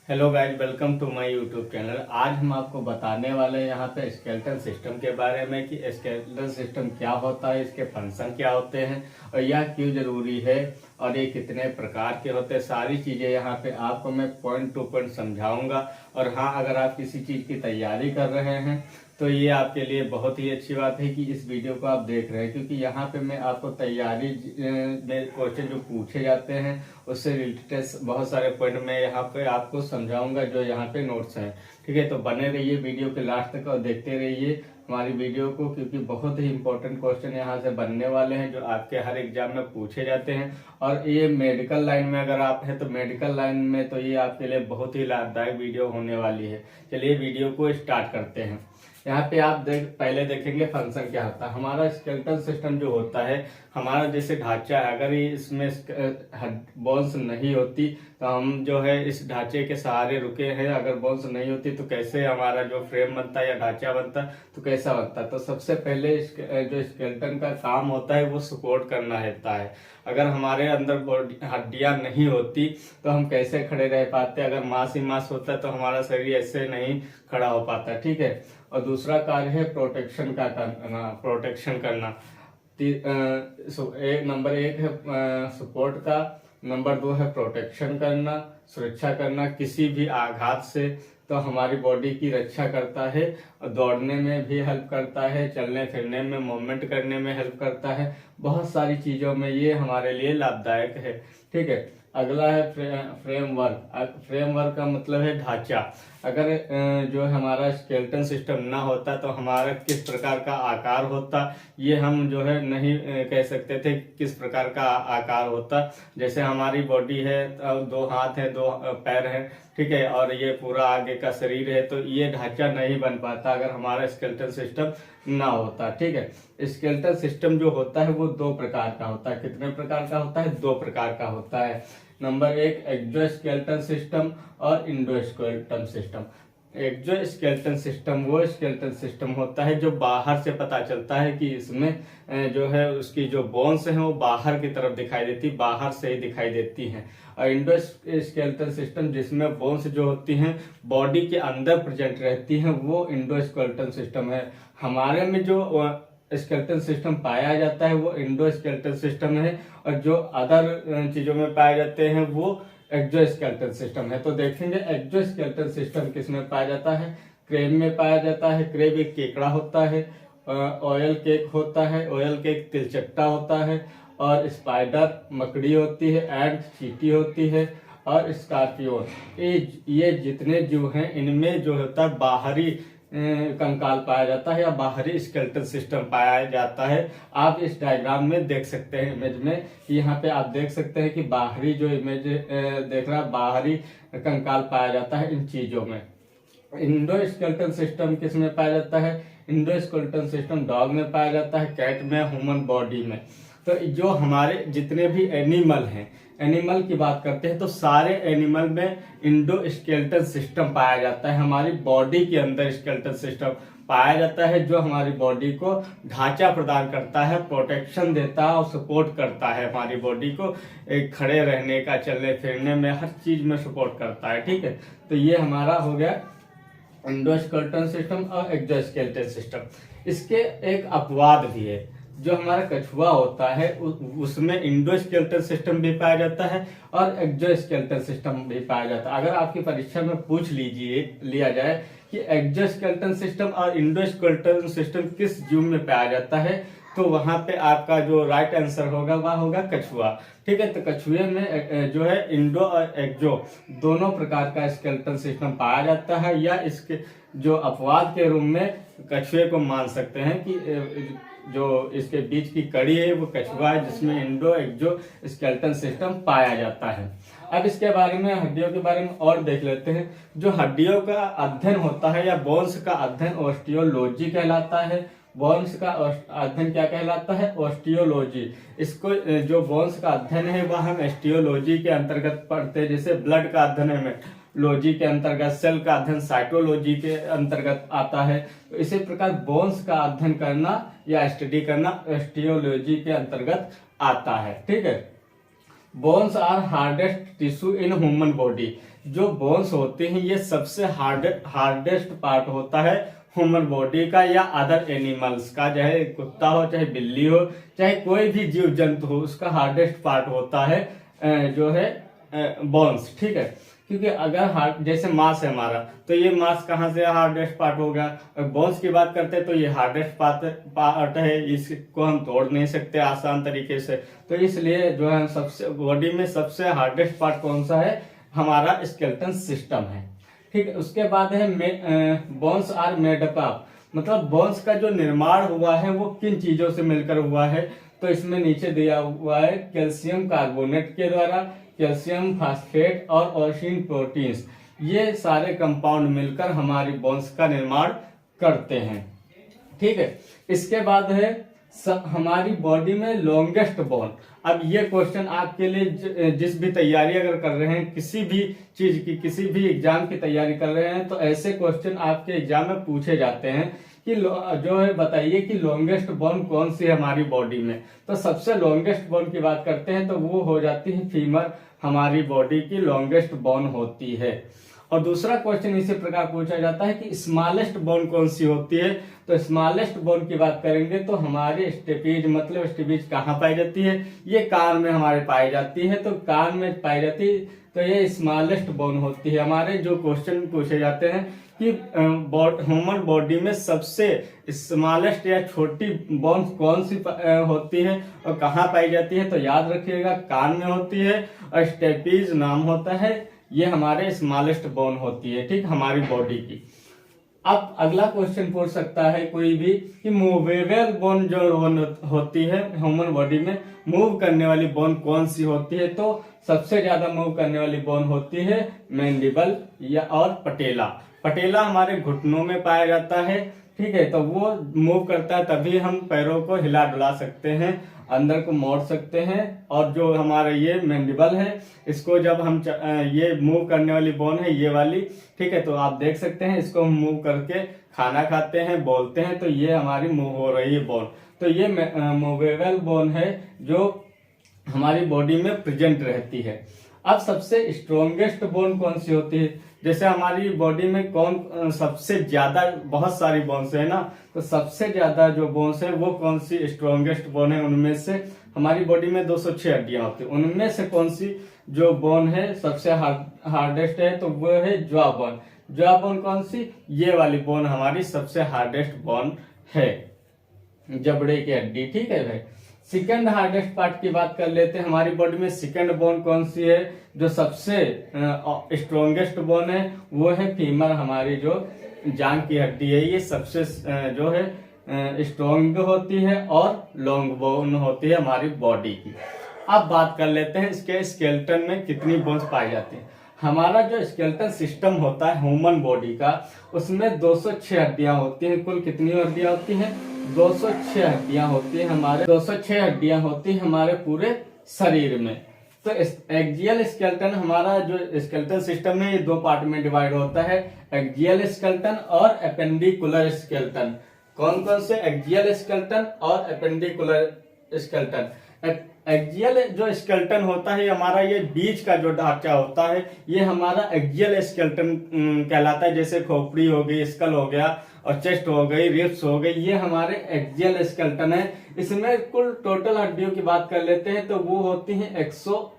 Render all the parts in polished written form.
Hello guys, welcome to my YouTube channel. आज हम आपको बताने वाले हैं यहाँ पे स्केलेटल सिस्टम के बारे में कि स्केलेटल सिस्टम क्या होता है, इसके फंक्शन क्या होते हैं और यह क्यों जरूरी है और ये कितने प्रकार के होते हैं। सारी चीज़ें यहाँ पे आपको मैं पॉइंट टू पॉइंट समझाऊंगा। और हाँ, अगर आप किसी चीज़ की तैयारी कर रहे हैं तो ये आपके लिए बहुत ही अच्छी बात है कि इस वीडियो को आप देख रहे हैं, क्योंकि यहाँ पे मैं आपको तैयारी में क्वेश्चन जो पूछे जाते हैं उससे रिलेटेड बहुत सारे पॉइंट मैं यहाँ पे आपको समझाऊंगा जो यहाँ पे नोट्स हैं। ठीक है, तो बने रहिए वीडियो के लास्ट तक और देखते रहिए हमारी वीडियो को, क्योंकि बहुत ही इंपॉर्टेंट क्वेश्चन यहाँ से बनने वाले हैं जो आपके हर एग्जाम में पूछे जाते हैं। और ये मेडिकल लाइन में अगर आप हैं तो मेडिकल लाइन में तो ये आपके लिए बहुत ही लाभदायक वीडियो होने वाली है। चलिए वीडियो को स्टार्ट करते हैं। यहाँ पे आप पहले देखेंगे फंक्शन क्या होता है। हमारा स्केलेटल सिस्टम जो होता है, हमारा जैसे ढांचा है, अगर ये इसमें बोन्स नहीं होती तो हम जो है इस ढांचे के सहारे रुके हैं। अगर बोन्स नहीं होती तो कैसे हमारा जो फ्रेम बनता है या ढांचा बनता है, तो कैसा बनता है। तो सबसे पहले जो स्केलेटन का काम होता है वो सपोर्ट करना रहता है। अगर हमारे अंदर हड्डियां नहीं होती तो हम कैसे खड़े रह पाते। अगर मांस ही मांस होता तो हमारा शरीर ऐसे नहीं खड़ा हो पाता। ठीक है, और दूसरा कार्य है प्रोटेक्शन करना। नंबर एक है सपोर्ट का, नंबर दो है प्रोटेक्शन करना, सुरक्षा करना किसी भी आघात से। तो हमारी बॉडी की रक्षा करता है और दौड़ने में भी हेल्प करता है, चलने फिरने में, मूवमेंट करने में हेल्प करता है। बहुत सारी चीजों में ये हमारे लिए लाभदायक है। ठीक है, अगला है फ्रेमवर्क। फ्रेमवर्क का मतलब है ढांचा। अगर जो हमारा स्केलेटन सिस्टम ना होता तो हमारा किस प्रकार का आकार होता, ये हम जो है नहीं कह सकते थे किस प्रकार का आकार होता। जैसे हमारी बॉडी है, दो हाथ है, दो पैर है, ठीक है, और ये पूरा आगे का शरीर है, तो ये ढांचा नहीं बन पाता अगर हमारा स्केलेटल सिस्टम ना होता। ठीक है, स्केलेटल सिस्टम जो होता है वो दो प्रकार का होता है। कितने प्रकार का होता है? दो प्रकार का होता है। नंबर एक एक्सोस्केलेटन सिस्टम और इंडोस्केलेटन सिस्टम। एक्सोस्केलेटन सिस्टम वो स्केलेटन सिस्टम होता है जो बाहर से पता चलता है कि इसमें जो है उसकी जो बोन्स हैं वो बाहर की तरफ दिखाई देती, बाहर से ही दिखाई देती हैं। और इंडोस्केलेटन सिस्टम जिसमें बोन्स जो होती हैं बॉडी के अंदर प्रेजेंट रहती हैं, वो इंडोस्केलेटन सिस्टम है। हमारे में जो स्केलेटन सिस्टम पाया जाता है वो इंडोस्केलेटन सिस्टम है, और जो अदर चीजों में पाए जाते हैं वो एक्सोस्केलेटन सिस्टम है। तो देखेंगे एक्सोस्केलेटन सिस्टम किस में पाया जाता है? क्रेब में पाया जाता है। क्रेब एक केकड़ा होता है, ऑयल केक होता है, ऑयल केक तिलचट्टा होता है, और स्पाइडर मकड़ी होती है, एंड चींटी होती है, और स्कॉर्पियन। ये जितने जीव हैं इनमें जो होता है बाहरी कंकाल पाया जाता है या बाहरी स्केलेटल सिस्टम पाया जाता है। आप इस डायग्राम में देख सकते हैं, इमेज में यहाँ पे आप देख सकते हैं कि बाहरी जो इमेज देख रहा है, बाहरी कंकाल पाया जाता है इन चीजों में। इंडोस्केलेटन सिस्टम किस में पाया जाता है? इंडोस्केलेटन सिस्टम डॉग में पाया जाता है, कैट में, ह्यूमन बॉडी में। तो जो हमारे जितने भी एनिमल हैं, एनिमल की बात करते हैं तो सारे एनिमल में इंडोस्केलेटन सिस्टम पाया जाता है। हमारी बॉडी के अंदर स्केलेटन सिस्टम पाया जाता है जो हमारी बॉडी को ढांचा प्रदान करता है, प्रोटेक्शन देता है और सपोर्ट करता है। हमारी बॉडी को एक खड़े रहने का, चलने फिरने में, हर चीज में सपोर्ट करता है। ठीक है, तो ये हमारा हो गया इंडोस्केलेटन सिस्टम और एक्सोस्केलेटन सिस्टम। इसके एक अपवाद भी है। जो हमारा कछुआ होता है उसमें इंडोस्केलेटन सिस्टम भी पाया जाता है और एक्सोस्केलेटन सिस्टम भी पाया जाता है। अगर आपकी परीक्षा में पूछ लिया जाए कि एक्सोस्केलेटन सिस्टम और इंडोस्केलेटन सिस्टम किस जीव में पाया जाता है, तो वहां पे आपका जो राइट आंसर होगा वह होगा कछुआ। ठीक है, तो कछुए में जो है इंडो और एक्सो दोनों प्रकार का स्केलेटन सिस्टम पाया जाता है, या इसके जो अपवाद के रूप में कछुए को मान सकते हैं कि जो इसके बीच की कड़ी है वो कछुआ है जिसमें इंडो एक्सो स्केलेटन सिस्टम पाया जाता है। अब इसके बारे में, हड्डियों के बारे में और देख लेते हैं। जो हड्डियों का अध्ययन होता है या बोन्स का अध्ययन ऑस्टियोलॉजी कहलाता है। बोन्स का अध्ययन क्या कहलाता है? ऑस्टियोलॉजी। इसको जो बोन्स का अध्ययन है वह हम ऑस्टियोलॉजी के अंतर्गत पढ़ते हैं। जैसे ब्लड का अध्ययन है लॉजी के अंतर्गत, सेल का अध्ययन साइटोलॉजी के अंतर्गत आता है। तो इसी प्रकार बोन्स का अध्ययन करना या स्टडी करना ऑस्टियोलॉजी के अंतर्गत आता है। ठीक है, bones are hardest tissue in human body. जो बोन्स होते हैं ये सबसे हार्डेस्ट पार्ट होता है ह्यूमन बॉडी का या अदर एनिमल्स का, चाहे कुत्ता हो, चाहे बिल्ली हो, चाहे कोई भी जीव जंतु हो, उसका हार्डेस्ट पार्ट होता है जो है बोन्स। ठीक है, क्योंकि अगर जैसे मांस है हमारा, तो ये मांस कहाँ से हार्डेस्ट पार्ट हो गया। बोन्स की बात करते हैं तो ये हार्डेस्ट पार्ट है, इसको हम तोड़ नहीं सकते आसान तरीके से। तो इसलिए जो है सबसे बॉडी में सबसे हार्डेस्ट पार्ट कौन सा है, हमारा स्केलेटन सिस्टम है। ठीक है, उसके बाद है bones are made up of, मतलब बोन्स का जो निर्माण हुआ है वो किन चीजों से मिलकर हुआ है। तो इसमें नीचे दिया हुआ है कैल्शियम कार्बोनेट के द्वारा, कैल्शियम फास्फेट और ओर्सिन प्रोटीन्स, ये सारे कंपाउंड मिलकर हमारी बोन्स का निर्माण करते हैं। ठीक है, इसके बाद है हमारी बॉडी में लॉन्गेस्ट बोन। अब ये क्वेश्चन आपके लिए जिस भी तैयारी अगर कर रहे हैं, किसी भी चीज की, किसी भी एग्जाम की तैयारी कर रहे हैं, तो ऐसे क्वेश्चन आपके एग्जाम में पूछे जाते हैं कि जो है बताइए कि लॉन्गेस्ट बोन कौन सी है हमारी बॉडी में। तो सबसे लॉन्गेस्ट बोन की बात करते हैं तो वो हो जाती है फीमर, हमारी बॉडी की लॉन्गेस्ट बोन होती है। और दूसरा क्वेश्चन इसी प्रकार पूछा जाता है कि स्मॉलेस्ट बोन कौन सी होती है। तो स्मॉलेस्ट बोन की बात करेंगे तो हमारे स्टेपीज, मतलब स्टेपीज कहाँ पाई जाती है, ये कान में हमारे पाई जाती है। तो कान में पाई जाती है तो ये स्मॉलेस्ट बोन होती है। हमारे जो क्वेश्चन पूछे जाते हैं कि ह्यूमन बॉडी में सबसे स्मॉलेस्ट या छोटी बोन कौन सी होती है और कहाँ पाई जाती है, तो याद रखिएगा कान में होती है और स्टेपीज नाम होता है, ये हमारे स्मॉलेस्ट बोन होती है। ठीक, हमारी बॉडी की। अब अगला क्वेश्चन पूछ सकता है कोई भी कि मूवेबल बोन जो होती है ह्यूमन बॉडी में, मूव करने वाली बोन कौन सी होती है। तो सबसे ज्यादा मूव करने वाली बोन होती है मैंडिबल या और पटेला। पटेला हमारे घुटनों में पाया जाता है। ठीक है, तो वो मूव करता है, तभी हम पैरों को हिला डुला सकते हैं, अंदर को मोड़ सकते हैं। और जो हमारा ये मैंडिबल है, इसको जब हम ये मूव करने वाली बोन है ये वाली, ठीक है, तो आप देख सकते हैं इसको हम मूव करके खाना खाते हैं, बोलते हैं, तो ये हमारी मूव हो रही है बोन। तो ये मूवेबल बोन है जो हमारी बॉडी में प्रेजेंट रहती है। अब सबसे स्ट्रॉन्गेस्ट बोन कौन सी होती है, जैसे हमारी बॉडी में कौन सबसे ज्यादा, बहुत सारी बोन्स है ना, तो सबसे ज्यादा जो बोन्स है वो कौन सी स्ट्रॉन्गेस्ट बोन है, उनमें से हमारी बॉडी में 206 हड्डियां होती है, उनमें से कौन सी जो बोन है सबसे हार्डेस्ट है, तो वो है जॉ बोन। जॉ बोन कौन सी, ये वाली बोन हमारी सबसे हार्डेस्ट बोन है, जबड़े की हड्डी। ठीक है भाई, सेकेंड हार्डेस्ट पार्ट की बात कर लेते हैं। हमारी बॉडी में सेकेंड बोन कौन सी है, जो सबसे स्ट्रॉन्गेस्ट बोन है, वो है फीमर, हमारी जो जांग की हड्डी है, ये सबसे जो है स्ट्रॉन्ग होती है और लॉन्ग बोन होती है हमारी बॉडी की। अब बात कर लेते हैं इसके स्केलेटन में कितनी बोन्स पाई जाती है। हमारा जो स्केलेटन सिस्टम होता है ह्यूमन बॉडी का, उसमें 206 हड्डियां होती हैं। कुल कितनी हड्डियां होती हैं, 206 हड्डियां होती है, हमारे 206 हड्डियां होती है हमारे पूरे शरीर में। तो एक्सियल स्केलेटन, हमारा जो स्केलेटन सिस्टम है ये दो पार्ट में डिवाइड होता है, एक्सियल स्केलेटन और एपेंडिकुलर स्केलेटन। कौन कौन से, एक्सियल स्केलेटन और एपेंडिकुलर स्केलेटन। एक्सियल जो स्केलेटन होता है हमारा, ये बीच का जो ढांचा होता है ये हमारा एक्सियल स्केलेटन कहलाता है। जैसे खोपड़ी हो गई, स्कल हो गया और चेस्ट हो गई, रिब्स हो गई, ये हमारे एक्सियल स्केलेटन है। इसमें कुल टोटल हड्डियों की बात कर लेते हैं तो वो होती है 80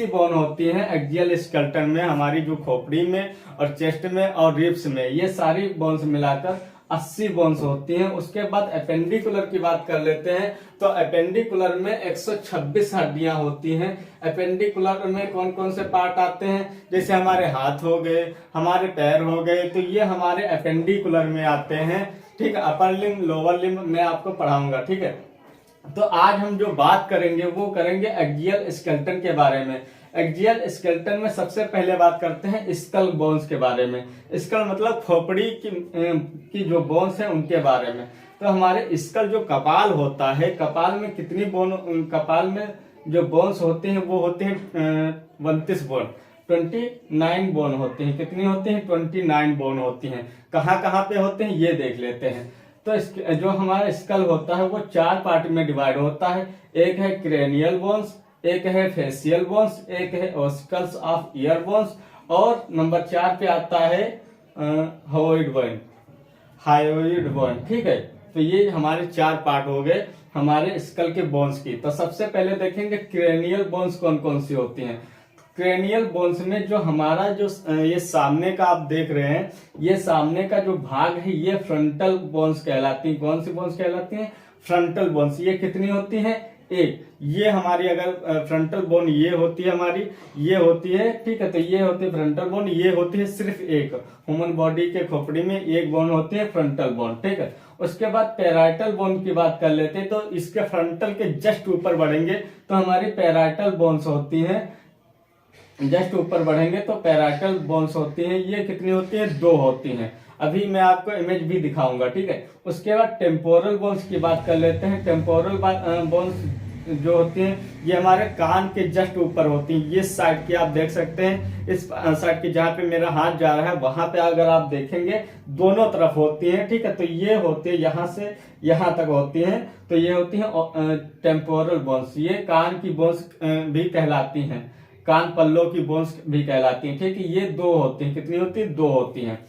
बोन होती है एक्सियल स्केलेटन में, हमारी जो खोपड़ी में और चेस्ट में और रिब्स में, ये सारी बोन्स मिलाकर 80 बोन्स होती हैं। उसके बाद एपेंडिकुलर की बात कर लेते हैं तो एपेंडिकुलर में 126 हड्डियां होती हैं। एपेंडिकुलर में कौन कौन से पार्ट आते हैं, जैसे हमारे हाथ हो गए, हमारे पैर हो गए, तो ये हमारे एपेंडिकुलर में आते हैं। ठीक है, अपर लिम्ब लोअर लिम्ब मैं आपको पढ़ाऊंगा। ठीक है, तो आज हम जो बात करेंगे वो करेंगे एक्सियल स्केलेटन के बारे में। एक्सियल स्केलेटन में सबसे पहले बात करते हैं स्कल बोन्स के बारे में। स्कल मतलब खोपड़ी की जो बोन्स हैं उनके बारे में। तो हमारे स्कल जो कपाल होता है, कपाल में कितनी बोन, कपाल में जो बोन्स होते हैं वो होते हैं 32 बोन, 29 बोन होती हैं। कितनी होती हैं, 29 बोन होती हैं। कहाँ कहाँ पे होते हैं ये देख लेते हैं। तो जो हमारा स्कल होता है वो 4 पार्ट में डिवाइड होता है। एक है क्रेनियल बोन्स, एक है फेशियल बोन्स, एक है ओस्कल्स ऑफ ईयर बोन्स, और नंबर 4 पे आता है हायोइड बोन, हायोइड बोन। ठीक है, तो ये हमारे 4 पार्ट हो गए हमारे स्कल के बोन्स की। तो सबसे पहले देखेंगे क्रेनियल बोन्स कौन कौन सी होती हैं। क्रेनियल बोन्स में जो हमारा जो ये सामने का आप देख रहे हैं, ये सामने का जो भाग है ये फ्रंटल बोन्स कहलाती हैं। कौन सी बोन्स कहलाती हैं? Frontal bones. ये कितनी होती हैं? एक। ये हमारी अगर फ्रंटल बोन ये होती है हमारी, ये होती है, ठीक है, तो ये होती है फ्रंटल बोन, ये होती है सिर्फ एक। ह्यूमन बॉडी के खोपड़ी में एक बोन होती है फ्रंटल बोन, ठीक है। उसके बाद पैराइटल बोन की बात कर लेते हैं, तो इसके फ्रंटल के जस्ट ऊपर बढ़ेंगे तो हमारी पैराइटल बोन्स होती हैं। जस्ट ऊपर बढ़ेंगे तो पैराइटल बोन्स होती हैं। ये कितनी होती है? 2 होती हैं। अभी मैं आपको इमेज भी दिखाऊंगा, ठीक है। उसके बाद टेम्पोरल बोन्स की बात कर लेते हैं। टेम्पोरल बोन्स जो होती हैं ये हमारे कान के जस्ट ऊपर होती हैं। ये साइड की आप देख सकते हैं, इस साइड की जहां पे मेरा हाथ जा रहा है वहां पे अगर आप देखेंगे दोनों तरफ होती हैं, ठीक है। तो ये होती है यहाँ से यहाँ तक होती हैं, तो ये होती हैं टेम्पोरल बोन्स। ये कान की बोन्स भी कहलाती हैं, कान पल्लों की बोन्स भी कहलाती हैं, ठीक है। ये 2 होती हैं। कितनी होती है? 2 होती हैं।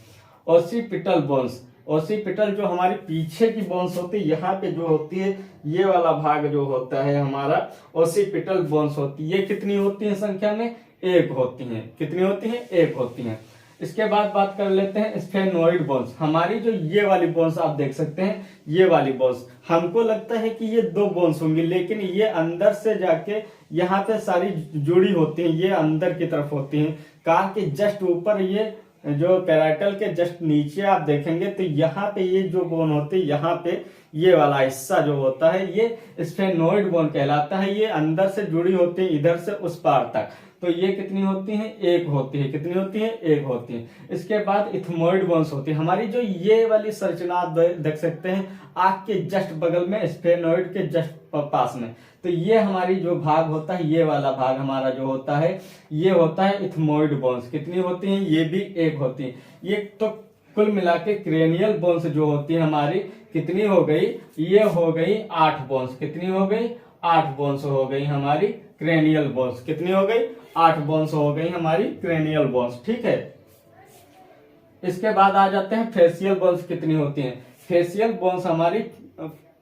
ओसिपिटल बोन्स, ओसिपिटल जो हमारी पीछे की बोन्स होती है, यहाँ पे जो होती है ये वाला भाग जो होता है हमारा ओसिपिटल बोन्स होती है। ये कितनी होती है संख्या में? 1 होती हैं। कितनी होती हैं? 1 होती हैं। इसके बाद बात कर लेते हैं स्फेनोइड बोन्स। हमारी जो ये वाली बोन्स आप देख सकते हैं, ये वाली बोन्स, हमको लगता है कि ये 2 बोन्स होंगी, लेकिन ये अंदर से जाके यहाँ पे सारी जुड़ी होती हैं, ये अंदर की तरफ होती हैं। कान के जस्ट ऊपर, ये जो पैराइटल के जस्ट नीचे आप देखेंगे तो यहाँ पे ये जो बोन होती है, यहाँ पे ये वाला हिस्सा जो होता है ये स्फेनोइड बोन कहलाता है। ये अंदर से जुड़ी होती है इधर से उस पार तक। तो ये कितनी होती है? 1 होती है। कितनी होती है? 1 होती है। इसके बाद इथमोइड बोन्स होती है। हमारी जो ये वाली संरचना आप देख सकते हैं आंख के जस्ट बगल में, स्फेनोइड के जस्ट पास में, तो ये हमारी जो भाग होता है, ये वाला भाग हमारा जो होता है ये होता है इथमोइड बोन्स। कितनी होती हैं? ये भी 1 होती है। ये तो कुल मिला के क्रेनियल बोन्स जो होती है हमारी कितनी हो गई? ये हो गई 8 बोन्स। कितनी हो गई? 8 बोन्स हो गई हमारी क्रेनियल बोन्स। कितनी हो गई? 8 बोन्स हो गई हमारी क्रेनियल बोन्स, ठीक है। इसके बाद आ जाते हैं फेशियल बोन्स कितनी होती हैं। फेशियल बोन्स हमारी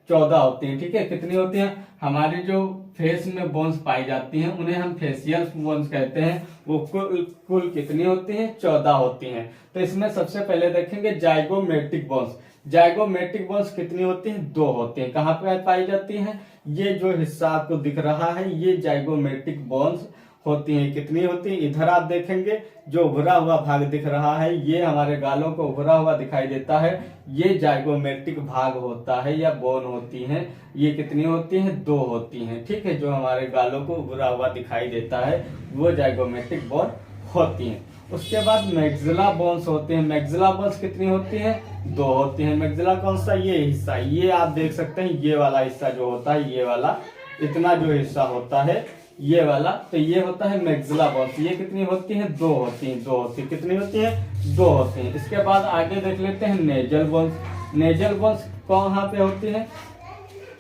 14 होती हैं, ठीक है। कितनी होती हैं? हमारी जो फेस में बोन्स पाई जाती हैं उन्हें हम फेशियल बोन्स कहते हैं। वो कुल कितनी होती हैं? 14 होती हैं। तो इसमें सबसे पहले देखेंगे जाइगोमेट्रिक बोन्स। जाइगोमेट्रिक बोन्स कितनी होती हैं? 2 होती हैं। कहाँ पे पाई जाती हैं? ये जो हिस्सा आपको दिख रहा है ये जाइगोमेट्रिक बोन्स होती हैं। कितनी होती है? इधर आप देखेंगे जो उभरा हुआ भाग दिख रहा है, ये हमारे गालों को उभरा हुआ दिखाई देता है, ये जाइगोमेट्रिक भाग होता है या बोन होती हैं। ये कितनी होती हैं? 2 होती हैं, ठीक है। जो हमारे गालों को उभरा हुआ दिखाई देता है वो जाइगोमेट्रिक बोन होती हैं। उसके बाद मैक्सिला बोन्स होते हैं। मैक्सिला बोन्स कितनी होती हैं? 2 होती हैं। मैक्सिला कौन सा? ये हिस्सा, ये आप देख सकते हैं, ये वाला हिस्सा जो होता है, ये वाला इतना जो हिस्सा होता है ये वाला, तो ये होता है मैक्सिला बोन्स। ये कितनी होती हैं? 2 होती हैं। 2 होती है। कितनी होती हैं? 2 होती हैं। इसके बाद आगे देख लेते हैं नेजल बोन्स। नेजल बोन्स कहाँ पे होती है?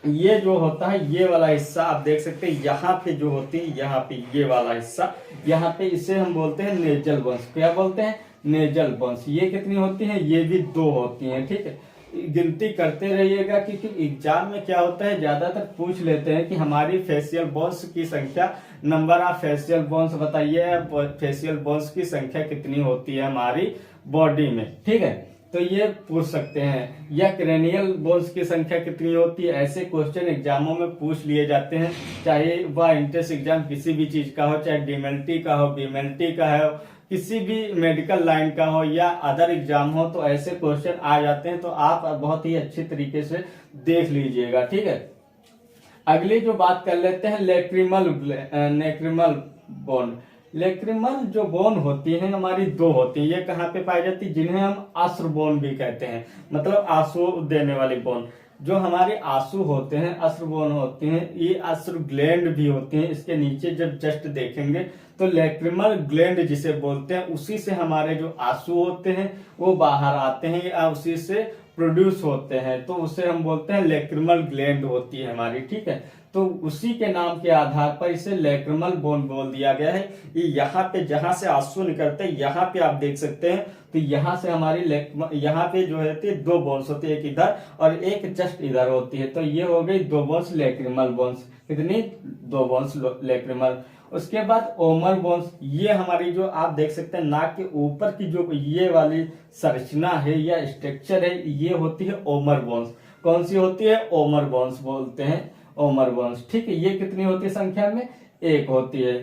ये जो होता है ये वाला हिस्सा आप देख सकते हैं, यहाँ पे जो होती है, यहाँ पे ये वाला हिस्सा, यहाँ पे इसे हम बोलते हैं नेजल बोन्स। क्या बोलते हैं? Nasal bones. ये कितनी होती हैं? ये भी 2 होती हैं, ठीक है। गिनती करते रहिएगा क्योंकि एग्जाम में क्या होता है ज्यादातर पूछ लेते हैं कि हमारी फेशियल बोन्स की संख्या, नंबर ऑफ फेशियल बोन्स बताइए, फेशियल बोन्स की संख्या कितनी होती है हमारी बॉडी में, ठीक है। तो ये पूछ सकते हैं, या क्रेनियल बोन्स की संख्या कितनी होती है। ऐसे क्वेश्चन एग्जामों में पूछ लिए जाते हैं, चाहे वह एंट्रेंस एग्जाम किसी भी चीज का हो, चाहे डीएमएलटी का हो, बीएमएलटी का हो, किसी भी मेडिकल लाइन का हो या अदर एग्जाम हो, तो ऐसे क्वेश्चन आ जाते हैं। तो आप बहुत ही अच्छी तरीके से देख लीजिएगा, ठीक है। अगली जो बात कर लेते हैं लेक्रिमल बोन। लेक्रिमल जो बोन होती है हमारी 2 होती है। ये कहाँ पे पाई जाती है? जिन्हें हम अश्रु बोन भी कहते हैं, मतलब आंसू देने वाली बोन। जो हमारे आंसू होते हैं अश्रु बोन होते हैं, ये अश्रु ग्लैंड भी होते हैं। इसके नीचे जब जस्ट देखेंगे तो लैक्रिमल ग्लैंड जिसे बोलते हैं, उसी से हमारे जो आंसू होते हैं वो बाहर आते हैं, या उसी से प्रोड्यूस होते हैं तो उसे हम बोलते हैं लेक्रिमल ग्लैंड होती है हमारी, ठीक है। तो उसी के नाम के आधार पर इसे लेक्रिमल बोन बोल दिया गया है। ये यहाँ पे जहां से आंसू निकलते हैं, यहाँ पे आप देख सकते हैं, तो यहाँ से हमारी यहाँ पे जो होती है दो बोन्स होती है, एक इधर और एक जस्ट इधर होती है। तो ये हो गई दो बोन्स लेक्रिमल बोन्स, कितनी, दो बोन्स लेक्रिमल। उसके बाद ओमर बोन्स, ये हमारी जो आप देख सकते हैं नाक के ऊपर की जो ये वाली संरचना है या स्ट्रक्चर है, ये होती है ओमर बोन्स। कौन सी होती है, ओमर बोन्स बोलते हैं, ओमर बोन्स, ठीक है। ये कितनी होती है संख्या में, एक होती है।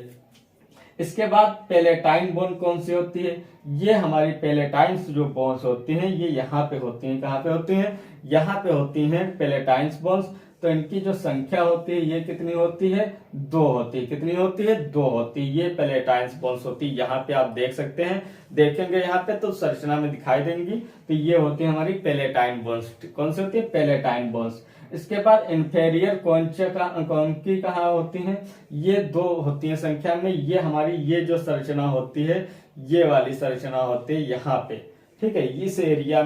इसके बाद पेलेटाइन बोन कौन सी होती है, ये हमारी पेलेटाइन्स जो बोन्स होती हैं ये यहाँ पे होती हैं, कहाँ पे होती हैं, यहाँ पे होती हैं पेलेटाइन्स बोन्स। तो इनकी जो संख्या होती है ये कितनी होती है, दो होती है, कितनी होती है, दो होती है। ये पेलेटाइन्स बोन्स होती है, यहाँ पे आप देख सकते हैं, देखेंगे यहाँ पे तो संरचना में दिखाई देंगी। तो ये होती है हमारी पेलेटाइन बोन्स। कौन सी होती है, पेलेटाइन बोन्स। इसके बाद इंफेरियर कॉन्की कहाँ होती हैं, ये दो होती है संख्या में। ये हमारी ये जो संरचना होती है, ये वाली संरचना होती है यहाँ पे, ठीक है। इस एरिया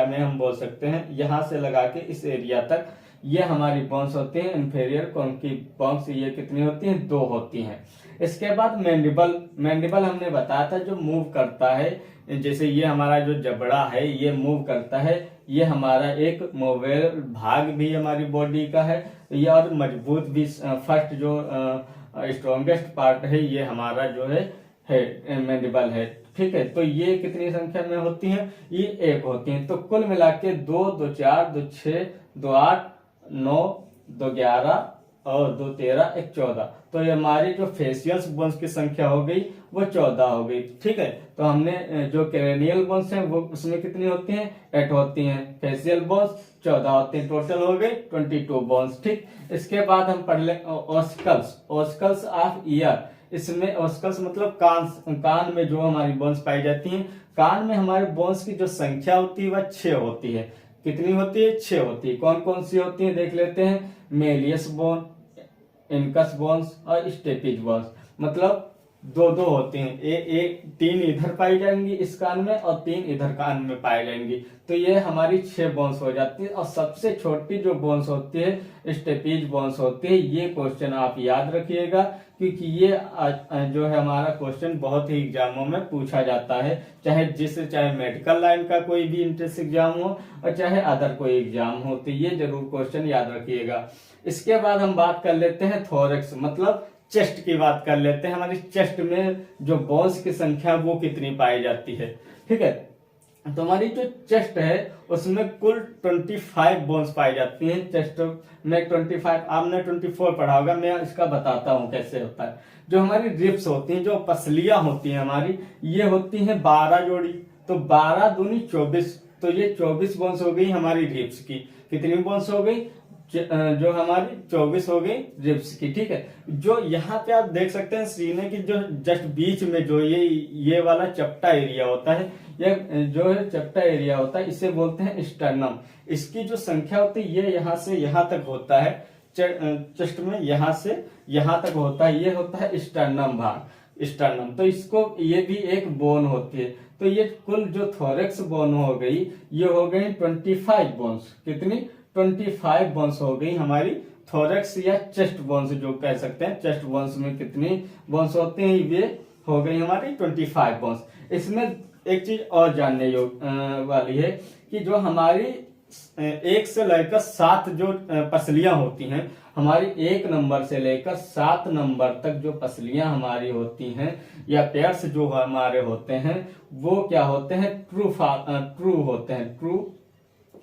में हम बोल सकते हैं, यहाँ से लगा के इस एरिया तक ये हमारी बोन्स होती हैं इंफेरियर कॉन्की बोन्स। ये कितनी होती हैं, दो होती हैं। इसके बाद मैंडिबल हमने बताया था जो मूव करता है, जैसे ये हमारा जो जबड़ा है ये मूव करता है, ये हमारा एक मोबाइल भाग भी हमारी बॉडी का है, ये और मजबूत भी। फर्स्ट जो स्ट्रॉन्गेस्ट पार्ट है ये हमारा जो है मैंडिबल है, ठीक है। तो ये कितनी संख्या में होती हैं, ये एक होती हैं। तो कुल मिला के 2, 2, 4, 2, 6, 2, 8, 9, 2, 11 और 2, 13, 1, 14। तो ये हमारी जो फेशियल बोन्स की संख्या हो गई वो 14 हो गई, ठीक है। तो हमने जो क्रेनियल बोन्स हैं वो उसमें कितनी होती हैं, 8 होती हैं। फेशियल बोन्स 14 होती हैं, टोटल हो गई 22 बोन्स, ठीक। इसके बाद हम पढ़ लें ऑस्कल्स ऑफ ईयर। इसमें ऑस्कल्स मतलब कान में जो हमारी बोन्स पाई जाती हैं। कान में हमारे बोन्स की जो संख्या होती है वह 6 होती है। कितनी होती है, 6 होती है। कौन कौन सी होती है देख लेते हैं, मेलियस बोन, इनकस बोन्स और स्टेपिज बोन्स। मतलब दो दो होती हैं, एक 3 इधर पाई जाएंगी इस कान में और 3 इधर कान में पाई जाएंगी। तो ये हमारी 6 बोन्स हो जाती है। और सबसे छोटी जो बोन्स होती है स्टेपिज बोन्स होती है। ये क्वेश्चन आप याद रखिएगा क्योंकि ये जो है हमारा क्वेश्चन बहुत ही एग्जामों में पूछा जाता है, चाहे मेडिकल लाइन का कोई भी इंट्रेंस एग्जाम हो और चाहे अदर कोई एग्जाम हो। तो ये जरूर क्वेश्चन याद रखिएगा। इसके बाद हम बात कर लेते हैं थोरेक्स, मतलब चेस्ट की बात कर लेते हैं। हमारी चेस्ट में जो बोन्स की संख्या वो कितनी पाई जाती है, ठीक है। तो हमारी जो चेस्ट है उसमें कुल 25 बोन्स पाई जाती हैं। चेस्ट में 25, आपने 24 पढ़ा होगा, मैं इसका बताता हूँ कैसे होता है। जो हमारी रिब्स होती हैं, जो पसलियां होती हैं हमारी, ये होती हैं 12 जोड़ी। तो 12 दूनी 24, तो ये 24 बोन्स हो गई हमारी रिब्स की। कितनी बोन्स हो गई, जो हमारी 24 हो गई रिब्स की, ठीक है। जो यहाँ पे आप देख सकते हैं सीने की जो जस्ट बीच में जो ये वाला चपटा एरिया होता है, ये जो है चपटा एरिया होता है, इसे बोलते हैं स्टर्नम। इसकी जो संख्या होती है ये यहाँ से यहाँ तक होता है, चेस्ट में यहाँ से यहाँ तक होता है, ये होता है स्टर्नम भाग, स्टर्नम। तो इसको ये भी एक बोन होती है। तो ये कुल जो थोरेक्स बोन हो गई, ये हो गई 25 बोन्स। कितनी, 25 बोन्स हो गई हमारी थोरेक्स या चेस्ट बोन्स जो कह सकते हैं। चेस्ट बोन्स में कितनी बोन्स होते हैं, ये हो गई हमारी 25 बोन्स। इसमें एक चीज और जानने वाली है कि जो हमारी 1 से लेकर 7 जो पसलियां होती हैं, हमारी 1 नंबर से लेकर 7 नंबर तक जो पसलियां हमारी होती हैं या पेयर्स जो हमारे होते हैं, वो क्या होते हैं, ट्रू होते हैं। ट्रू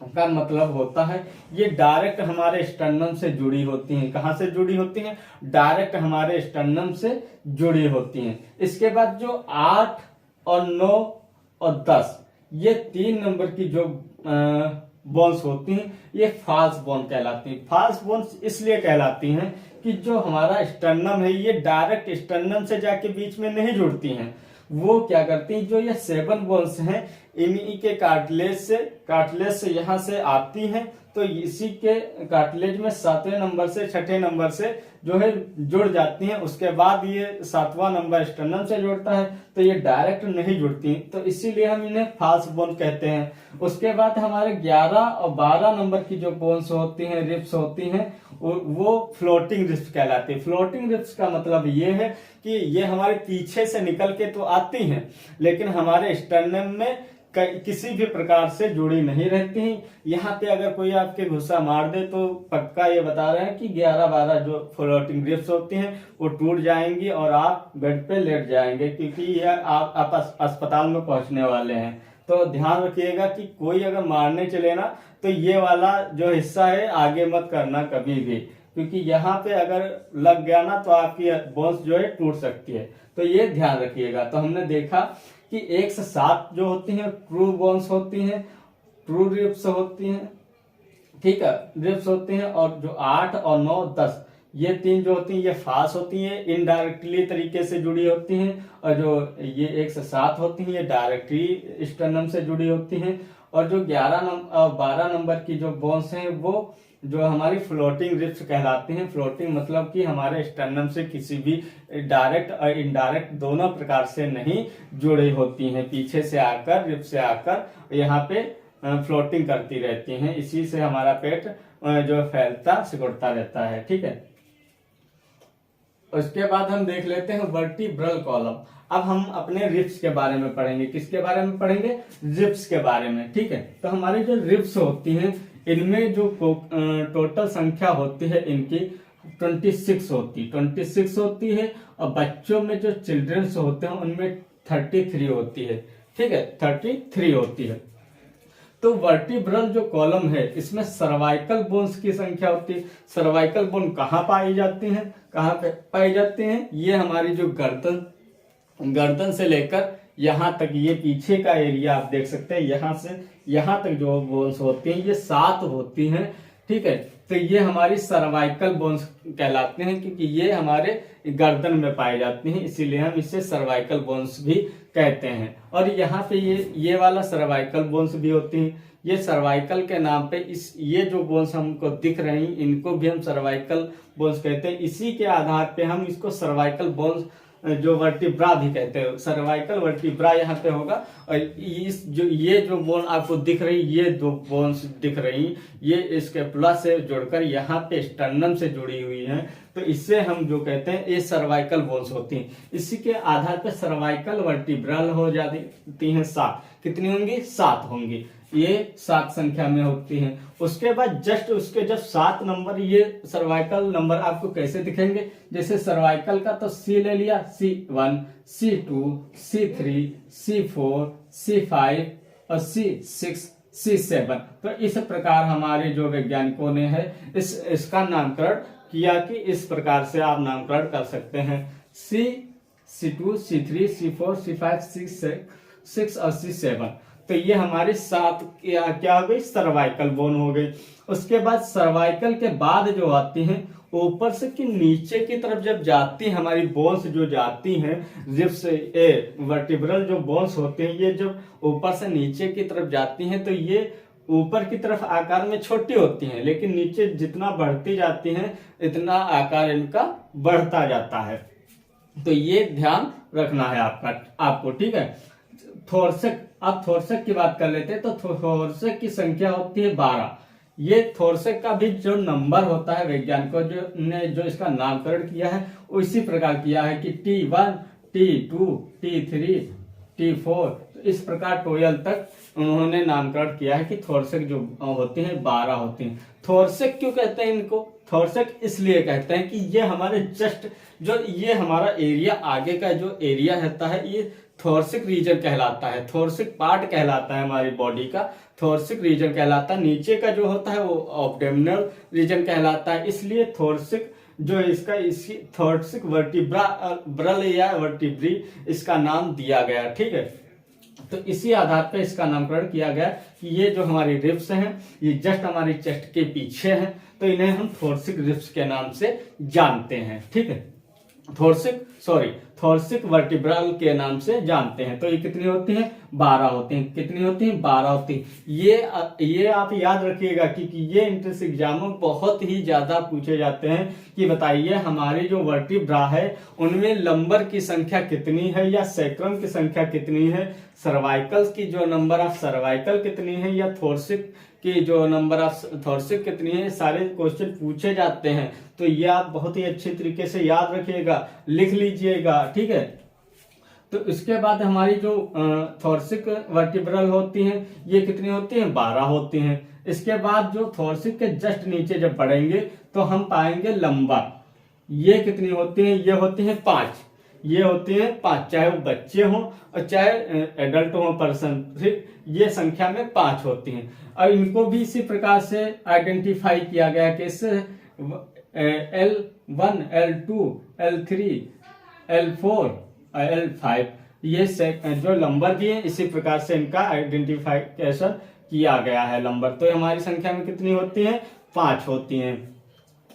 का मतलब होता है ये डायरेक्ट हमारे स्टर्नम से जुड़ी होती हैं। कहां से जुड़ी होती हैं, डायरेक्ट हमारे स्टर्नम से जुड़ी होती हैं। इसके बाद जो 8 और 9 और 10 ये 3 नंबर की जो बोन्स होती हैं, ये फॉल्स बोन कहलाती हैं। फॉल्स बोन्स इसलिए कहलाती हैं कि जो हमारा स्टर्नम है ये डायरेक्ट स्टर्नम से जाके बीच में नहीं जुड़ती हैं। वो क्या करती हैं, जो ये 7 बोन्स हैं इन्हीं के कार्टिलेज से यहाँ से आती हैं। तो इसी के कार्टिलेज में 7वें नंबर से 6ठे नंबर से जो है जुड़ जाती हैं, उसके बाद ये 7वां नंबर स्टर्नम से जुड़ता है, तो ये डायरेक्ट नहीं जुड़ती, तो इसीलिए हम इन्हें फाल्स बोन कहते हैं। उसके बाद हमारे 11 और 12 नंबर की जो बोन्स होती हैं, रिब्स होती हैं, वो फ्लोटिंग रिब्स कहलाती है। फ्लोटिंग रिब्स का मतलब ये है कि ये हमारे पीछे से निकल के तो आती हैं, लेकिन हमारे स्टर्नम में किसी भी प्रकार से जुड़ी नहीं रहती हैं। यहाँ पे अगर कोई आपके घुसा मार दे तो पक्का ये बता रहे हैं कि 11-12 जो फ्लोटिंग रिब्स होती हैं वो टूट जाएंगी और आप बेड पे लेट जाएंगे, क्योंकि यह आप अस्पताल में पहुंचने वाले हैं। तो ध्यान रखिएगा कि कोई अगर मारने चले ना तो ये वाला जो हिस्सा है आगे मत करना कभी भी, क्योंकि यहाँ पे अगर लग गया ना तो आपकी बोन्स जो है टूट सकती है। तो ये ध्यान रखिएगा। तो हमने देखा कि 1 से 7 जो होती हैं ट्रू बोन्स होती हैं, ट्रू रिब्स होती हैं, ठीक है, रिब्स होती हैं, और जो 8 और 9, 10 ये 3 जो होती हैं ये फाल्स होती हैं, इनडायरेक्टली तरीके से जुड़ी होती हैं। और जो ये 1 से 7 होती हैं ये डायरेक्टली स्टर्नम से जुड़ी होती हैं। और जो 12 नंबर की जो बोन्स हैं वो जो हमारी फ्लोटिंग रिब्स कहलाती हैं। फ्लोटिंग मतलब कि हमारे स्टर्नम से किसी भी डायरेक्ट और इनडायरेक्ट दोनों प्रकार से नहीं जुड़ी होती हैं, पीछे से आकर रिब्स से आकर यहाँ पे फ्लोटिंग करती रहती हैं। इसी से हमारा पेट जो फैलता सिकुड़ता रहता है, ठीक है। उसके बाद हम देख लेते हैं वर्टिब्रल कॉलम। अब हम अपने रिब्स के बारे में पढ़ेंगे। किसके बारे में पढ़ेंगे? रिब्स के बारे में, ठीक है। तो हमारी जो रिब्स होती हैं इनमें जो टोटल संख्या होती है इनकी 26 होती है, और बच्चों में जो चिल्ड्रंस होते हैं उनमें 33 होती है, ठीक है, 33 होती है। तो वर्टिब्रल जो कॉलम है इसमें सर्वाइकल बोन्स की संख्या होती है। सर्वाइकल बोन कहाँ पाई जाती हैं? कहाँ पे पाई जाती हैं? ये हमारी जो गर्दन से लेकर यहाँ तक, ये पीछे का एरिया आप देख सकते हैं, यहाँ से यहाँ तक जो बोन्स होती हैं ये 7 होती हैं, ठीक है। तो ये हमारी सर्वाइकल बोन्स कहलाते हैं, क्योंकि ये हमारे गर्दन में पाई जाती हैं, इसीलिए हम इसे सर्वाइकल बोन्स भी कहते हैं। और यहाँ पे ये वाला सर्वाइकल बोन्स भी होती हैं। ये सर्वाइकल के नाम पे ये जो बोन्स हमको दिख रही हैं इनको भी हम सर्वाइकल बोन्स कहते हैं। इसी के आधार पे हम इसको सर्वाइकल बोन्स जो वर्टिब्रा भी कहते हैं, सर्वाइकल वर्टिब्रा यहाँ पे होगा। और ये जो बोन आपको दिख रही, ये 2 बोन्स दिख रही, ये स्कैपुला से जुड़कर यहाँ पे स्टर्नम से जुड़ी हुई हैं, तो इससे हम जो कहते हैं ये सर्वाइकल बोन्स होती हैं। इसी के आधार पर सर्वाइकल वर्टिब्रल हो जाती हैं 7। कितनी होंगी? 7 होंगी। ये 7 संख्या में होती हैं। उसके बाद जस्ट उसके जब 7 नंबर, ये सर्वाइकल नंबर आपको कैसे दिखेंगे? जैसे सर्वाइकल का तो C ले लिया, C1, C2, C3, C4, C5 और C6, C7। तो इस प्रकार हमारे जो वैज्ञानिकों ने है इसका नामकरण किया कि इस प्रकार से आप नामकरण कर सकते हैं। C2, C3, C4, C5, C6 और C7। तो ये हमारी 7 क्या हो गई? सर्वाइकल बोन हो गई। उसके बाद सर्वाइकल के बाद जो आती हैं ऊपर से कि नीचे की तरफ जब जाती हमारी बोन्स जो जाती हैं, रिब्स वर्टिब्रल जो बोन्स होते हैं ये जब ऊपर से नीचे की तरफ जाती हैं तो ये ऊपर की तरफ आकार में छोटी होती हैं, लेकिन नीचे जितना बढ़ती जाती हैं इतना आकार इनका बढ़ता जाता है। तो ये ध्यान रखना है आपको, ठीक है। थोरसेक, अब थोरसेक की बात कर लेते हैं। तो थोरसेक की संख्या होती है 12। ये थोरसेक का भी जो नंबर होता है वैज्ञानिकों ने जो इसका नामकरण किया है उसी प्रकार किया है कि T1, T2, T3, T4, तो इस प्रकार 12 तक उन्होंने नामकरण किया है कि थोरसेक जो होती हैं 12 होती हैं। थोरसेक क्यों कहते हैं इनको? थोरसेक इसलिए कहते हैं कि ये हमारे जस्ट जो ये हमारा एरिया आगे का जो एरिया रहता है ये थोरसिक रीजन कहलाता है, थोरसिक पार्ट कहलाता है हमारी बॉडी का, थोरसिक रीजन कहलाता है। नीचे का जो होता है वो एब्डोमिनल रीजन कहलाता है। इसलिए थोरसिक जो इसी थोरसिक वर्टिब्रल या वर्टिब्री इसका नाम दिया गया, ठीक है। तो इसी आधार पर इसका नामकरण किया गया कि ये जो हमारी रिब्स हैं ये जस्ट हमारी चेस्ट के पीछे हैं, तो इन्हें हम थोरसिक रिब्स के नाम से जानते हैं, ठीक है। थोरसिक वर्टिब्रल के नाम से जानते हैं। तो ये कितनी होती हैं? 12 होती हैं। कितनी होती हैं? 12 होती हैं। ये आप याद रखिएगा कि ये एंट्रेंस एग्जाम में बहुत ही ज्यादा पूछे जाते हैं कि बताइए हमारी जो वर्टिब्रा है उनमें लंबर की संख्या कितनी है या सैक्रम की संख्या कितनी है, सर्वाइकल की जो नंबर ऑफ सर्वाइकल कितनी है या थोरसिक की जो नंबर ऑफ थोरसिक कितनी है, सारे क्वेश्चन पूछे जाते हैं। तो ये आप बहुत ही अच्छे तरीके से याद रखिएगा, लिख लीजिएगा, ठीक है। तो इसके बाद हमारी जो थोरसिक वर्टिब्रल होती हैं ये कितनी होती हैं? 12 होती हैं। इसके बाद जो थोरसिक के जस्ट नीचे जब पढ़ेंगे तो हम पाएंगे लंबर, ये कितनी होती हैं? ये होती हैं 5। ये होती हैं 5, चाहे वो बच्चे हों और चाहे एडल्ट हो पर्सन, ये संख्या में 5 होती हैं। और इनको भी इसी प्रकार से आइडेंटिफाई किया गया कि L1, L2, L3, L4 और L5 ये जो नंबर दिए इसी प्रकार से इनका आइडेंटिफिकेशन किया गया है नंबर। तो हमारी संख्या में कितनी होती है? 5 होती हैं।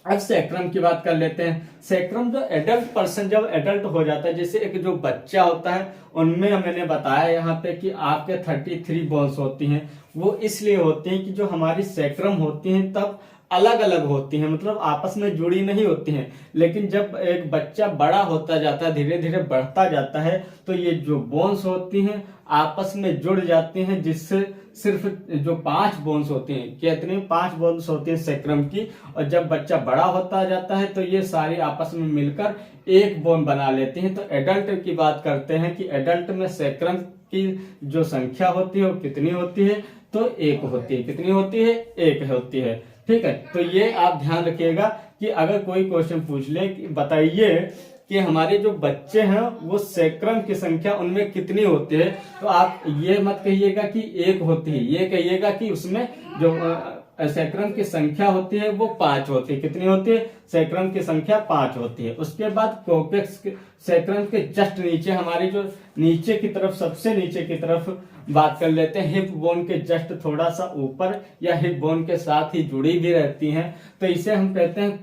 अब सैक्रम की बात कर लेते हैं। सैक्रम जो एडल्ट पर्सन जब एडल्ट हो जाता है, जैसे एक जो बच्चा होता है उनमें मैंने बताया यहाँ पे कि आपके 33 बोन्स होती हैं। वो इसलिए होती हैं कि जो हमारी सैक्रम होती हैं तब अलग अलग होती हैं, मतलब आपस में जुड़ी नहीं होती हैं। लेकिन जब एक बच्चा बड़ा होता जाता है, धीरे धीरे बढ़ता जाता है, तो ये जो बोन्स होती हैं आपस में जुड़ जाती हैं, जिससे सिर्फ जो 5 बोन्स होती हैं, कितनी 5 बोन्स होती हैं सैक्रम की। और जब बच्चा बड़ा होता जाता है तो ये सारी आपस में मिलकर एक बोन बना लेती हैं। तो एडल्ट की बात करते हैं कि एडल्ट में सैक्रम की जो संख्या होती है वो कितनी होती है? तो 1 होती है। कितनी होती है? 1 होती है, ठीक है। तो ये आप ध्यान रखिएगा कि अगर कोई क्वेश्चन पूछ ले कि बताइए कि हमारे जो बच्चे हैं वो सैक्रम की संख्या उनमें कितनी होती है, तो आप ये मत कहिएगा कि 1 होती है, ये कहिएगा कि उसमें जो सैक्रम की संख्या होती है वो 5 होती है। कितनी होती है? सैक्रम की संख्या 5 होती है। उसके बाद कोकेक्स सैक्रम के जस्ट नीचे हमारी जो नीचे की तरफ, सबसे नीचे की तरफ बात कर लेते हैं, हिप बोन के जस्ट थोड़ा सा ऊपर या हिप बोन के साथ ही जुड़ी भी रहती हैं, तो इसे हम कहते हैं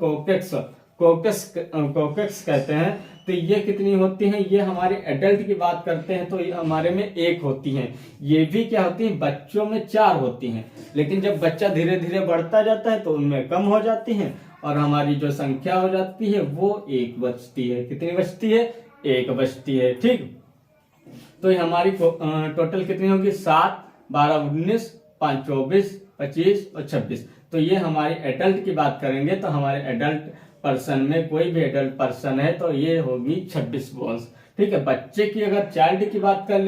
कोकेक्स कहते हैं। तो ये कितनी होती हैं? ये हमारे एडल्ट की बात करते हैं तो ये हमारे में 1 होती हैं। ये भी क्या होती है? बच्चों में 4 होती हैं, लेकिन जब बच्चा धीरे धीरे बढ़ता जाता है तो उनमें कम हो जाती हैं और हमारी जो संख्या हो जाती है वो 1 बचती है। कितनी बचती है? 1 बचती है, ठीक। तो ये हमारी टोटल कितनी होगी? 7, 12, 19, 5, 24, 25 और 26। तो ये हमारी एडल्ट की बात करेंगे तो हमारे एडल्ट पर्सन में कोई भी एडल्ट पर्सन है तो ये होगी 26 बोन्स, ठीक है। बच्चे की अगर चाइल्ड की बात कर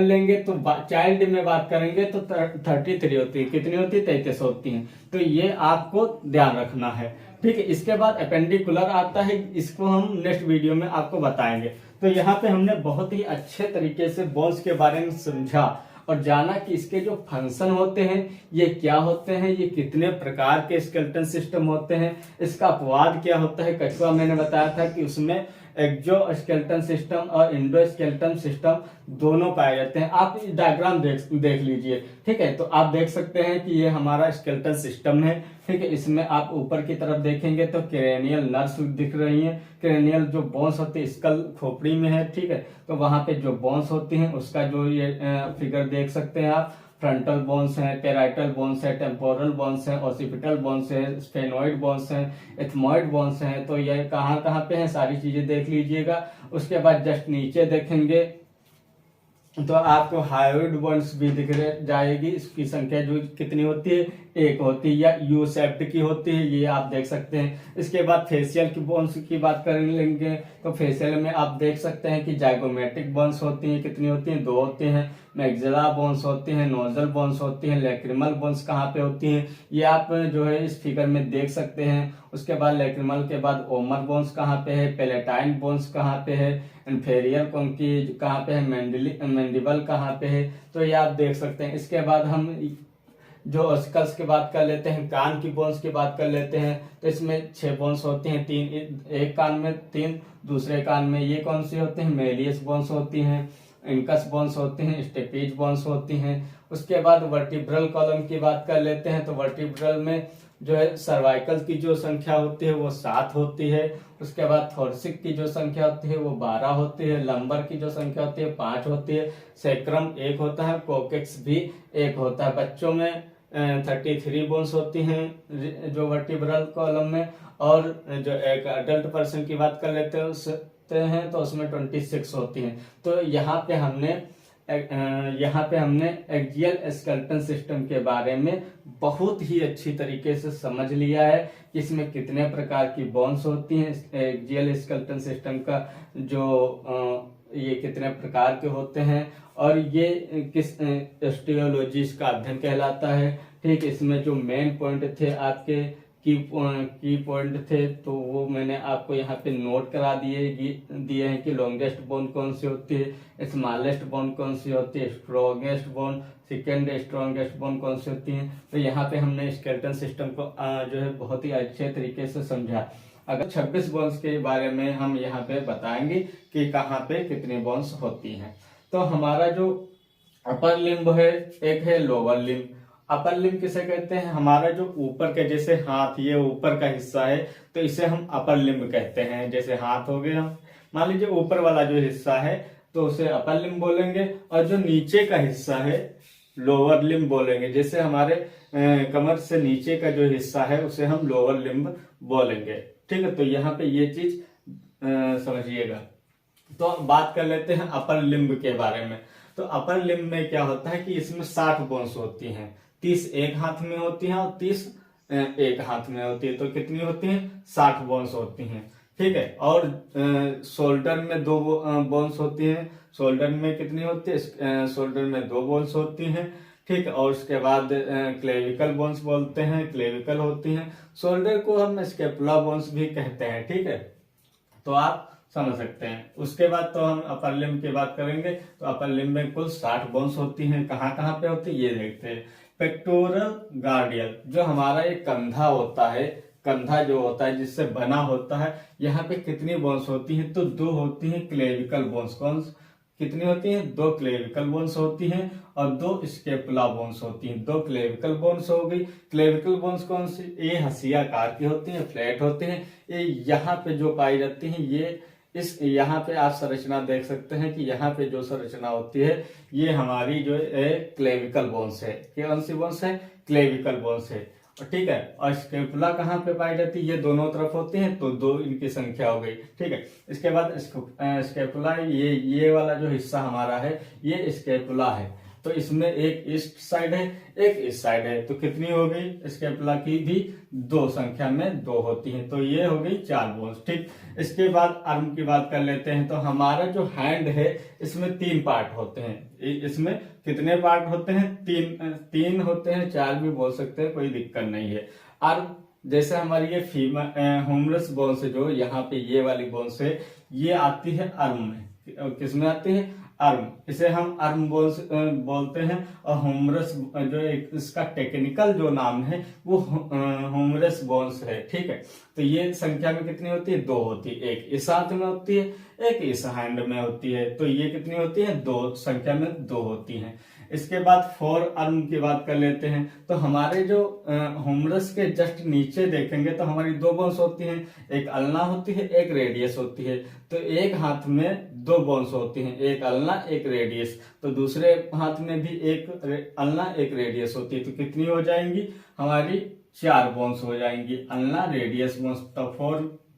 लेंगे, तो चाइल्ड में बात करेंगे तो 33 होती है। कितनी होती है? 33 होती है। तो ये आपको ध्यान रखना है, ठीक है। इसके बाद एपेंडिकुलर आता है, इसको हम नेक्स्ट वीडियो में आपको बताएंगे। तो यहाँ पे हमने बहुत ही अच्छे तरीके से बोन्स के बारे में समझा और जाना कि इसके जो फंक्शन होते हैं ये क्या होते हैं, ये कितने प्रकार के स्केलेटन सिस्टम होते हैं, इसका अपवाद क्या होता है। कछुआ मैंने बताया था कि उसमें एक्सो स्केलेटन सिस्टम और इंडो स्केलेटन सिस्टम दोनों पाए जाते हैं। आप डायग्राम देख लीजिए, ठीक है। तो आप देख सकते हैं कि ये हमारा स्केलेटन सिस्टम है, ठीक है। इसमें आप ऊपर की तरफ देखेंगे तो क्रेनियल नर्व्स दिख रही हैं, क्रेनियल जो बोन्स होती है स्कल खोपड़ी में है, ठीक है। तो वहां पे जो बोन्स होती हैं उसका जो ये फिगर देख सकते हैं आप। फ्रंटल बोन्स हैं, पैराइटल बोन्स है, टेम्पोरल बोन्स है, ऑसिपिटल बोन्स है, स्फेनोइड बोन्स हैं, एथमोइड बोन्स हैं। तो ये कहाँ पे हैं सारी चीजें देख लीजिएगा। उसके बाद जस्ट नीचे देखेंगे तो आपको हायोइड बोन्स भी दिख जाएगी। इसकी संख्या जो कितनी होती है? 1 होती है या यू शेप्ड की होती है, ये आप देख सकते हैं। इसके बाद फेशियल की बोन्स की बात कर लेंगे तो फेशियल में आप देख सकते हैं कि जाइगोमेटिक बोन्स होती हैं। कितनी होती हैं? 2 होती हैं। मैक्सिला बोन्स होती हैं, नोजल बोन्स होती हैं। लैक्रिमल बोन्स कहाँ पे होती हैं ये आप जो है इस फिगर में देख सकते हैं। उसके बाद लैक्रिमल के बाद ओमर बोन्स कहाँ पे है, पेलेटाइन बोन्स कहाँ पे है, इन्फेरियर कॉन्की कहाँ पे है, मैंडिबल कहाँ पे है, तो ये आप देख सकते हैं। इसके बाद हम जो ऑस्कल्स की बात कर लेते हैं, कान की बोन्स की बात कर लेते हैं। तो इसमें 6 बोन्स होती हैं, 3 एक कान में, 3 दूसरे कान में। ये कौन सी होती हैं? मेलियस बोन्स होती हैं, इंकस बोन्स होती हैं, स्टेपीज बोन्स होती हैं। उसके बाद वर्टिब्रल कॉलम की बात कर लेते हैं तो वर्टिब्रल में जो है सर्वाइकल की जो संख्या होती है वो 7 होती है। उसके बाद थोरसिक की जो संख्या होती है वो 12 होती है। लंबर की जो संख्या होती है 5 होती है। सैक्रम 1 होता है। कोकेक्स भी 1 होता है। बच्चों में 33 बोन्स होती हैं जो वर्टिब्रल कॉलम में, और जो एक अडल्ट पर्सन की बात कर लेते हैं तो उसमें 26 होती हैं। तो यहाँ पे हमने एक्सियल स्केलेटन सिस्टम के बारे में बहुत ही अच्छी तरीके से समझ लिया है कि इसमें कितने प्रकार की बोन्स होती हैं। एक्सियल स्केलेटन सिस्टम का जो ये कितने प्रकार के होते हैं और ये किस ऑस्टियोलॉजी का अध्ययन कहलाता है। ठीक, इसमें जो मेन पॉइंट थे आपके की पॉइंट थे तो वो मैंने आपको यहाँ पे नोट करा दिए हैं कि लॉन्गेस्ट बोन कौन सी होती है, स्मॉलेस्ट बोन कौन सी होती है, strongest bone, second strongest bone कौन सी होती है। तो यहाँ पे हमने स्केलेटन सिस्टम को जो है बहुत ही अच्छे तरीके से समझा। अगर 26 बोन्स के बारे में हम यहाँ पे बताएंगे कि कहाँ पे कितनी बोन्स होती हैं। तो हमारा जो अपर लिम्ब है, एक है लोअर लिम्ब। अपर लिम्ब किसे कहते हैं? हमारा जो ऊपर के, जैसे हाथ ये ऊपर का हिस्सा है तो इसे हम अपर लिम्ब कहते हैं। जैसे हाथ हो गया, मान लीजिए ऊपर वाला जो हिस्सा है तो उसे अपर लिम्ब बोलेंगे, और जो नीचे का हिस्सा है लोअर लिम्ब बोलेंगे। जैसे हमारे कमर से नीचे का जो हिस्सा है उसे हम लोअर लिम्ब बोलेंगे। ठीक है, तो यहाँ पे ये चीज समझिएगा। तो बात कर लेते हैं अपर लिम्ब के बारे में। तो अपर लिम्ब में क्या होता है कि इसमें 60 बोन्स होती हैं। 30 एक हाथ में होती हैं और 30 एक हाथ में होती है। तो कितनी होती हैं? 60 बोन्स होती हैं। ठीक है, और शोल्डर में 2 बोन्स होती हैं। शोल्डर में कितनी होती है? शोल्डर में 2 बोन्स होती हैं। ठीक है, और उसके बाद क्लेविकल बोन्स बोलते हैं, क्लेविकल होती हैं। शोल्डर को हम स्केपुला बोन्स भी कहते हैं। ठीक है, तो आप समझ सकते हैं। उसके बाद तो हम अपर लिम्ब की बात करेंगे। तो अपर लिम्ब में कुल 60 बोन्स होती हैं। कहाँ कहाँ पे होती है ये देखते हैं। पेक्टोरल गार्डियल, जो हमारा एक कंधा होता है, कंधा जो होता है जिससे बना होता है, यहाँ पे कितनी बोन्स होती हैं? तो 2 होती हैं क्लेविकल बोन्स। कौन कितनी होती हैं? 2 क्लेविकल बोन्स होती हैं और 2 स्केपुला बोन्स होती हैं। 2 क्लेविकल बोन्स हो गई। क्लेविकल बोन्स कौन सी? ये हंसियाकार की होती हैं, फ्लैट होती हैं। ये यहाँ पे जो पाई जाती हैं, ये इस यहाँ पे आप संरचना देख सकते हैं कि यहाँ पे जो संरचना होती है ये हमारी जो है क्लेविकल बोन्स है। कौन सी बोन्स है? क्लेविकल बोन्स है। ठीक है, और स्केपुला कहाँ पे पाई जाती है? ये दोनों तरफ होती हैं, तो 2 इनकी संख्या हो गई। ठीक है, इसके बाद स्केपुला, ये वाला जो हिस्सा हमारा है ये स्केपुला है। तो इसमें एक ईस्ट साइड है, एक ईस्ट साइड है। तो कितनी हो गई? स्केपुला की भी 2 संख्या में 2 होती हैं। तो ये हो गई 4 बोन्स। ठीक, इसके बाद आर्म की बात कर लेते हैं। तो हमारा जो हैंड है इसमें 3 पार्ट होते हैं। इसमें कितने पार्ट होते हैं? 3 होते हैं, 4 भी बोल सकते हैं, कोई दिक्कत नहीं है। आर्म, जैसे हमारी ये ह्यूमरस बोन्स है, जो यहाँ पे ये वाली बोन्स है, ये आती है आर्म में। किसमें आती है? आर्म। इसे हम आर्म बोन्स बोलते हैं। और ह्यूमरस जो इसका टेक्निकल जो नाम है वो ह्यूमरस बोन्स है। ठीक है, तो ये संख्या में कितनी होती है? 2 होती है। एक इस हाथ में होती है, एक इस हैंड में होती है। तो ये कितनी होती है? 2 संख्या में 2 होती हैं। इसके बाद 4 आर्म की बात कर लेते हैं। तो हमारे जो ह्यूमरस के जस्ट नीचे देखेंगे तो हमारी 2 बोन्स होती हैं। एक अल्ना होती है, एक रेडियस होती है। तो एक हाथ में 2 बोन्स होती हैं, एक अल्ना एक रेडियस। तो दूसरे हाथ में भी एक अल्ना एक रेडियस होती है। तो कितनी हो जाएंगी? हमारी 4 बोन्स हो जाएंगी, अल्ना रेडियस बोन्स। तो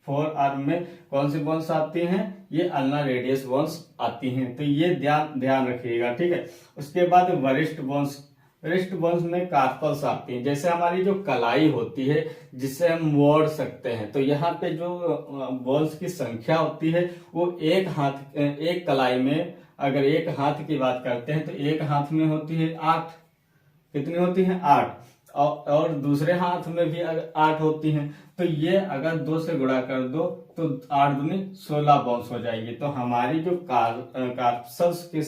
4 आर्म में कौन सी बोन्स आती हैं? ये अल्ना रेडियस बोन्स आती हैं। तो ये ध्यान रखिएगा। ठीक है, उसके बाद वरिष्ठ बोन्स। वरिष्ठ बोन्स में कार्पल्स आती हैं। जैसे हमारी जो कलाई होती है जिसे हम मोड़ सकते हैं, तो यहाँ पे जो बोन्स की संख्या होती है वो एक कलाई में, अगर एक हाथ की बात करते हैं तो एक हाथ में होती है 8। कितनी होती है? 8। और दूसरे हाथ में भी अगर 8 होती हैं। तो ये अगर 2 से गुणा कर दो तो 8 दूनी 16 बोन्स हो जाएगी। तो हमारी जो कार्पल्स की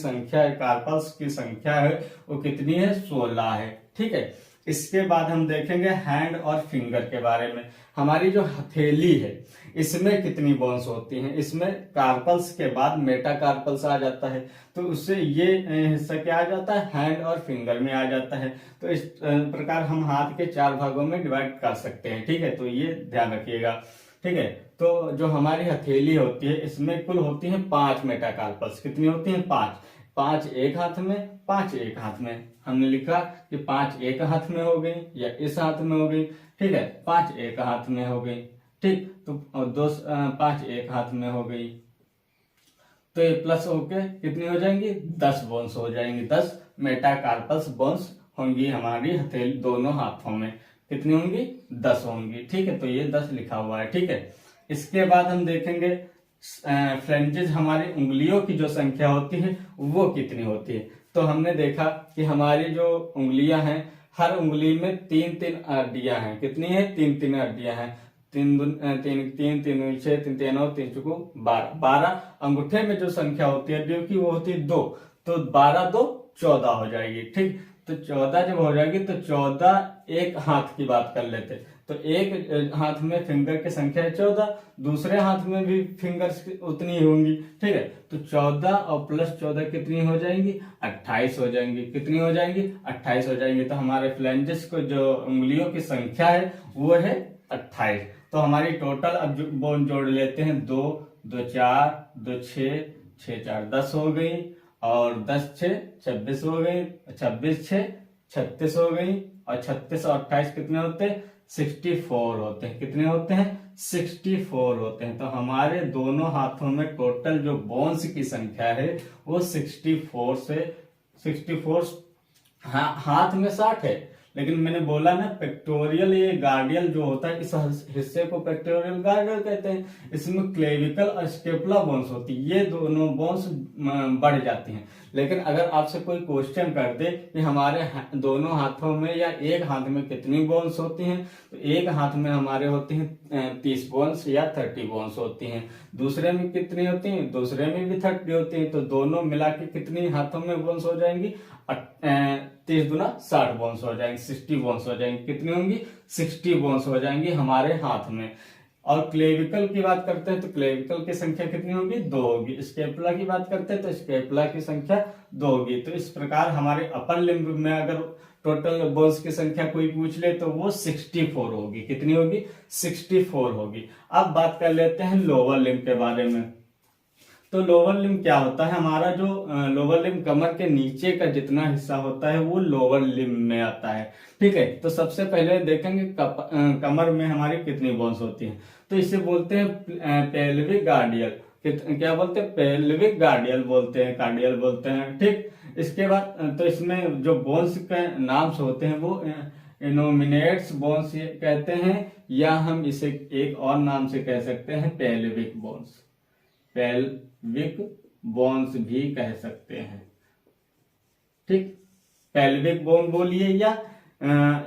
संख्या है वो कितनी है? 16 है। ठीक है, इसके बाद हम देखेंगे हैंड और फिंगर के बारे में। हमारी जो हथेली है इसमें कितनी बोन्स होती हैं। इसमें कार्पल्स के बाद मेटाकार्पल्स आ जाता है, तो उससे ये हिस्सा क्या आ जाता है, हैंड और फिंगर में आ जाता है। तो इस प्रकार हम हाथ के 4 भागों में डिवाइड कर सकते हैं। ठीक है, तो ये ध्यान रखिएगा। ठीक है, तो जो हमारी हथेली होती है इसमें कुल होती है 5 मेटाकार्पल्स। कितनी होती है, 5। 5 एक हाथ में, 5 एक हाथ में। हमने लिखा कि 5 एक हाथ में हो गई या इस हाथ में हो गई। ठीक है, 5 एक हाथ में हो गई। ठीक, तो 5 एक हाथ में हो गई, तो ये प्लस होके कितनी हो जाएंगी, 10 बोन्स हो जाएंगी। 10 मेटाकार्पल्स बोन्स होंगी हमारी हथेली दोनों हाथों में। कितनी होंगी, 10 होंगी। ठीक है, तो ये 10 लिखा हुआ है। ठीक है, इसके बाद हम देखेंगे फ्लेंजेस, हमारी उंगलियों की जो संख्या होती है वो कितनी होती है। तो हमने देखा कि हमारी जो उंगलियां हैं, हर उंगली में 3-3 हड्डियां हैं। कितनी है, 3-3 हड्डियां हैं। 3 6 3 3 और 3 चुको 12। 12 अंगूठे में जो संख्या होती है हड्डियों की वो होती है 2, तो 12 2 14 हो जाएगी। ठीक, तो 14 जब हो जाएगी तो 14 एक हाथ की बात कर लेते, तो एक हाथ में फिंगर की संख्या है 14, दूसरे हाथ में भी फिंगर्स उतनी ही होंगी। ठीक है, तो 14 और प्लस 14 कितनी हो जाएंगी, 28 हो जाएंगी। कितनी हो जाएंगी, 28 हो जाएंगी। तो हमारे फ्लेंजेस को जो उंगलियों की संख्या है वो है 28। तो हमारी टोटल अब बोन जोड़ लेते हैं, 2 2 4 2 6 6 4 10 हो गई, और 10 6 26 हो गई, 26 6 36 हो गई, और 36 और 28 कितने होते हैं, 64 होते हैं। कितने होते हैं, 64 होते हैं। तो हमारे दोनों हाथों में टोटल जो बोन्स की संख्या है वो 64 हाथ में 60 है, लेकिन मैंने बोला ना पेक्टोरियल, ये गार्डियल जो होता है, इस हिस्से को पेक्टोरियल गार्डियल कहते हैं। इसमें क्लेविकल और स्टेपुला बोन्स होती है, ये दोनों बोन्स बढ़ जाती हैं। लेकिन अगर आपसे कोई क्वेश्चन कर दे कि हमारे दोनों हाथों में या एक हाथ में कितनी बोन्स होती हैं, तो एक हाथ में हमारे होती हैं 30 बोन्स या 30 बोन्स होती हैं। दूसरे में कितनी होती हैं, दूसरे में भी 30 होती हैं। तो दोनों मिला के कितनी हाथों में बोन्स हो जाएंगी, 30 गुना 60 बोन्स हो जाएंगे, 60 बोन्स हो जाएंगी। कितनी होंगी, 60 बोन्स हो जाएंगी हमारे हाथ में। और क्लेविकल की बात करते हैं तो क्लेविकल की संख्या कितनी होगी, 2 होगी। स्केपुला की बात करते हैं तो स्केपुला की संख्या 2 होगी। तो इस प्रकार हमारे अपर लिम्ब में अगर टोटल बोन्स की संख्या कोई पूछ ले तो वो 64 होगी। कितनी होगी, 64 होगी। अब बात कर लेते हैं लोअर लिम्ब के बारे में। तो लोअर लिम्ब क्या होता है, हमारा जो लोअर लिम्ब कमर के नीचे का जितना हिस्सा होता है वो लोअर लिम्ब में आता है। ठीक है, तो सबसे पहले देखेंगे कमर में हमारी कितनी बोन्स होती हैं। तो इसे बोलते हैं पेल्विक गार्डियल। क्या बोलते हैं, पेल्विक गार्डियल बोलते हैं, कार्डियल बोलते हैं। ठीक, इसके बाद तो इसमें जो बोन्स के नाम होते हैं वो इनोमिनेट्स बोन्स कहते हैं, या हम इसे एक और नाम से कह सकते हैं पेल्विक बोन्स। पेल्विक बोन्स भी कह सकते हैं। ठीक, पेल्विक बोन बोलिए या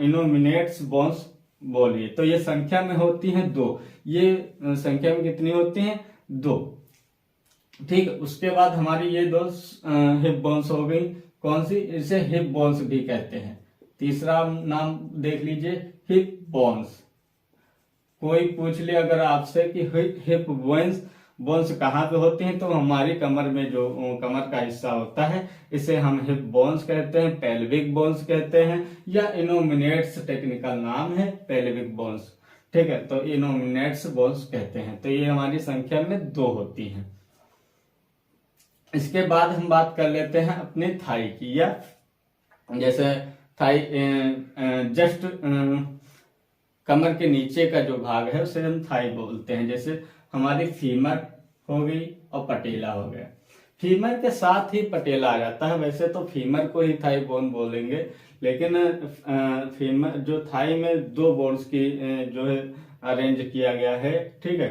इनोमिनेट्स बोन्स बोलिए। तो ये संख्या में होती हैं 2। ये संख्या में कितनी होती हैं, 2। ठीक, उसके बाद हमारी ये 2 हिप बोन्स हो गई। कौन सी, इसे हिप बोन्स भी कहते हैं। तीसरा नाम देख लीजिए, हिप बोन्स। कोई पूछ ले अगर आपसे कि हिप बोन्स कहाँ पे होती हैं, तो हमारी कमर में जो कमर का हिस्सा होता है इसे हम हिप बोन्स कहते हैं, पेल्विक बोन्स कहते हैं, या इनोमिनेट्स टेक्निकल नाम है पेल्विक बोन्स। ठीक है, तो इनोमिनेट्स बोन्स कहते हैं। तो ये हमारी संख्या में 2 होती हैं। इसके बाद हम बात कर लेते हैं अपने थाई की, या जैसे थाई जस्ट कमर के नीचे का जो भाग है उसे हम थाई बोलते हैं। जैसे हमारी फीमर हो गई और पटेला हो गया। फीमर के साथ ही पटेला आ जाता है। वैसे तो फीमर को ही थाई बोन बोलेंगे, लेकिन फीमर जो थाई में 2 बोन्स की जो है अरेंज किया गया है। ठीक है,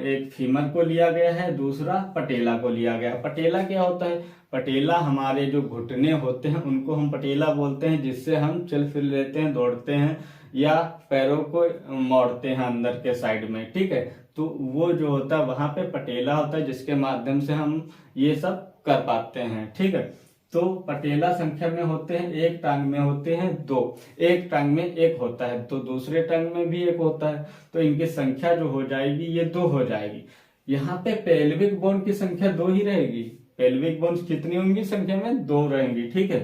एक फीमर को लिया गया है, दूसरा पटेला को लिया गया है। पटेला क्या होता है, पटेला हमारे जो घुटने होते हैं उनको हम पटेला बोलते हैं, जिससे हम चल फिर लेते हैं, दौड़ते हैं या पैरों को मोड़ते हैं अंदर के साइड में। ठीक है, तो वो जो होता है वहां पे पटेला होता है, जिसके माध्यम से हम ये सब कर पाते हैं। ठीक है, तो पटेला संख्या में होते हैं, एक टांग में होते हैं दो, एक टांग में एक होता है तो दूसरे टांग में भी एक होता है, तो इनकी संख्या जो हो जाएगी ये दो हो जाएगी। यहाँ पे पेल्विक बोन की संख्या दो ही रहेगी। पेल्विक बोन्स कितनी होंगी संख्या में? दो रहेंगी, ठीक है।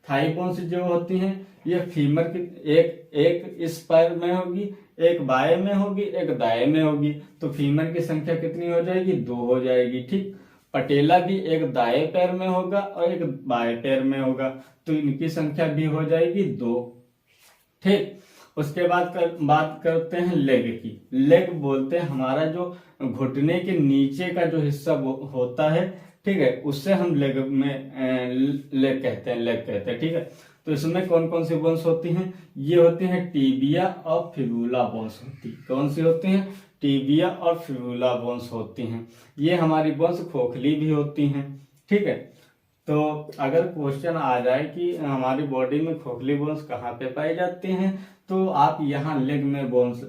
थाई बोन्स जो होती हैं ये फीमर की एक इस पैर में होगी, एक बाएं में होगी, एक दाएं में होगी, तो फीमर की संख्या कितनी हो जाएगी? दो हो जाएगी, ठीक। पटेला भी एक दाएं पैर में होगा और एक बाएं पैर में होगा, तो इनकी संख्या भी हो जाएगी दो, ठीक। उसके बाद बात करते हैं लेग की। लेग बोलते हैं हमारा जो घुटने के नीचे का जो हिस्सा होता है, ठीक है, उससे हम लेग कहते हैं, ठीक है। तो इसमें कौन कौन सी बोन्स होती हैं? ये होती हैं टिबिया और फिबुला बोन्स होती। कौन सी होती हैं? टिबिया और फिबुला बोन्स होती हैं। ये हमारी बोन्स खोखली भी होती हैं, ठीक है। तो अगर क्वेश्चन आ जाए कि हमारी बॉडी में खोखली बोन्स कहाँ पे पाई जाती हैं, तो आप यहाँ लेग में बोन्स,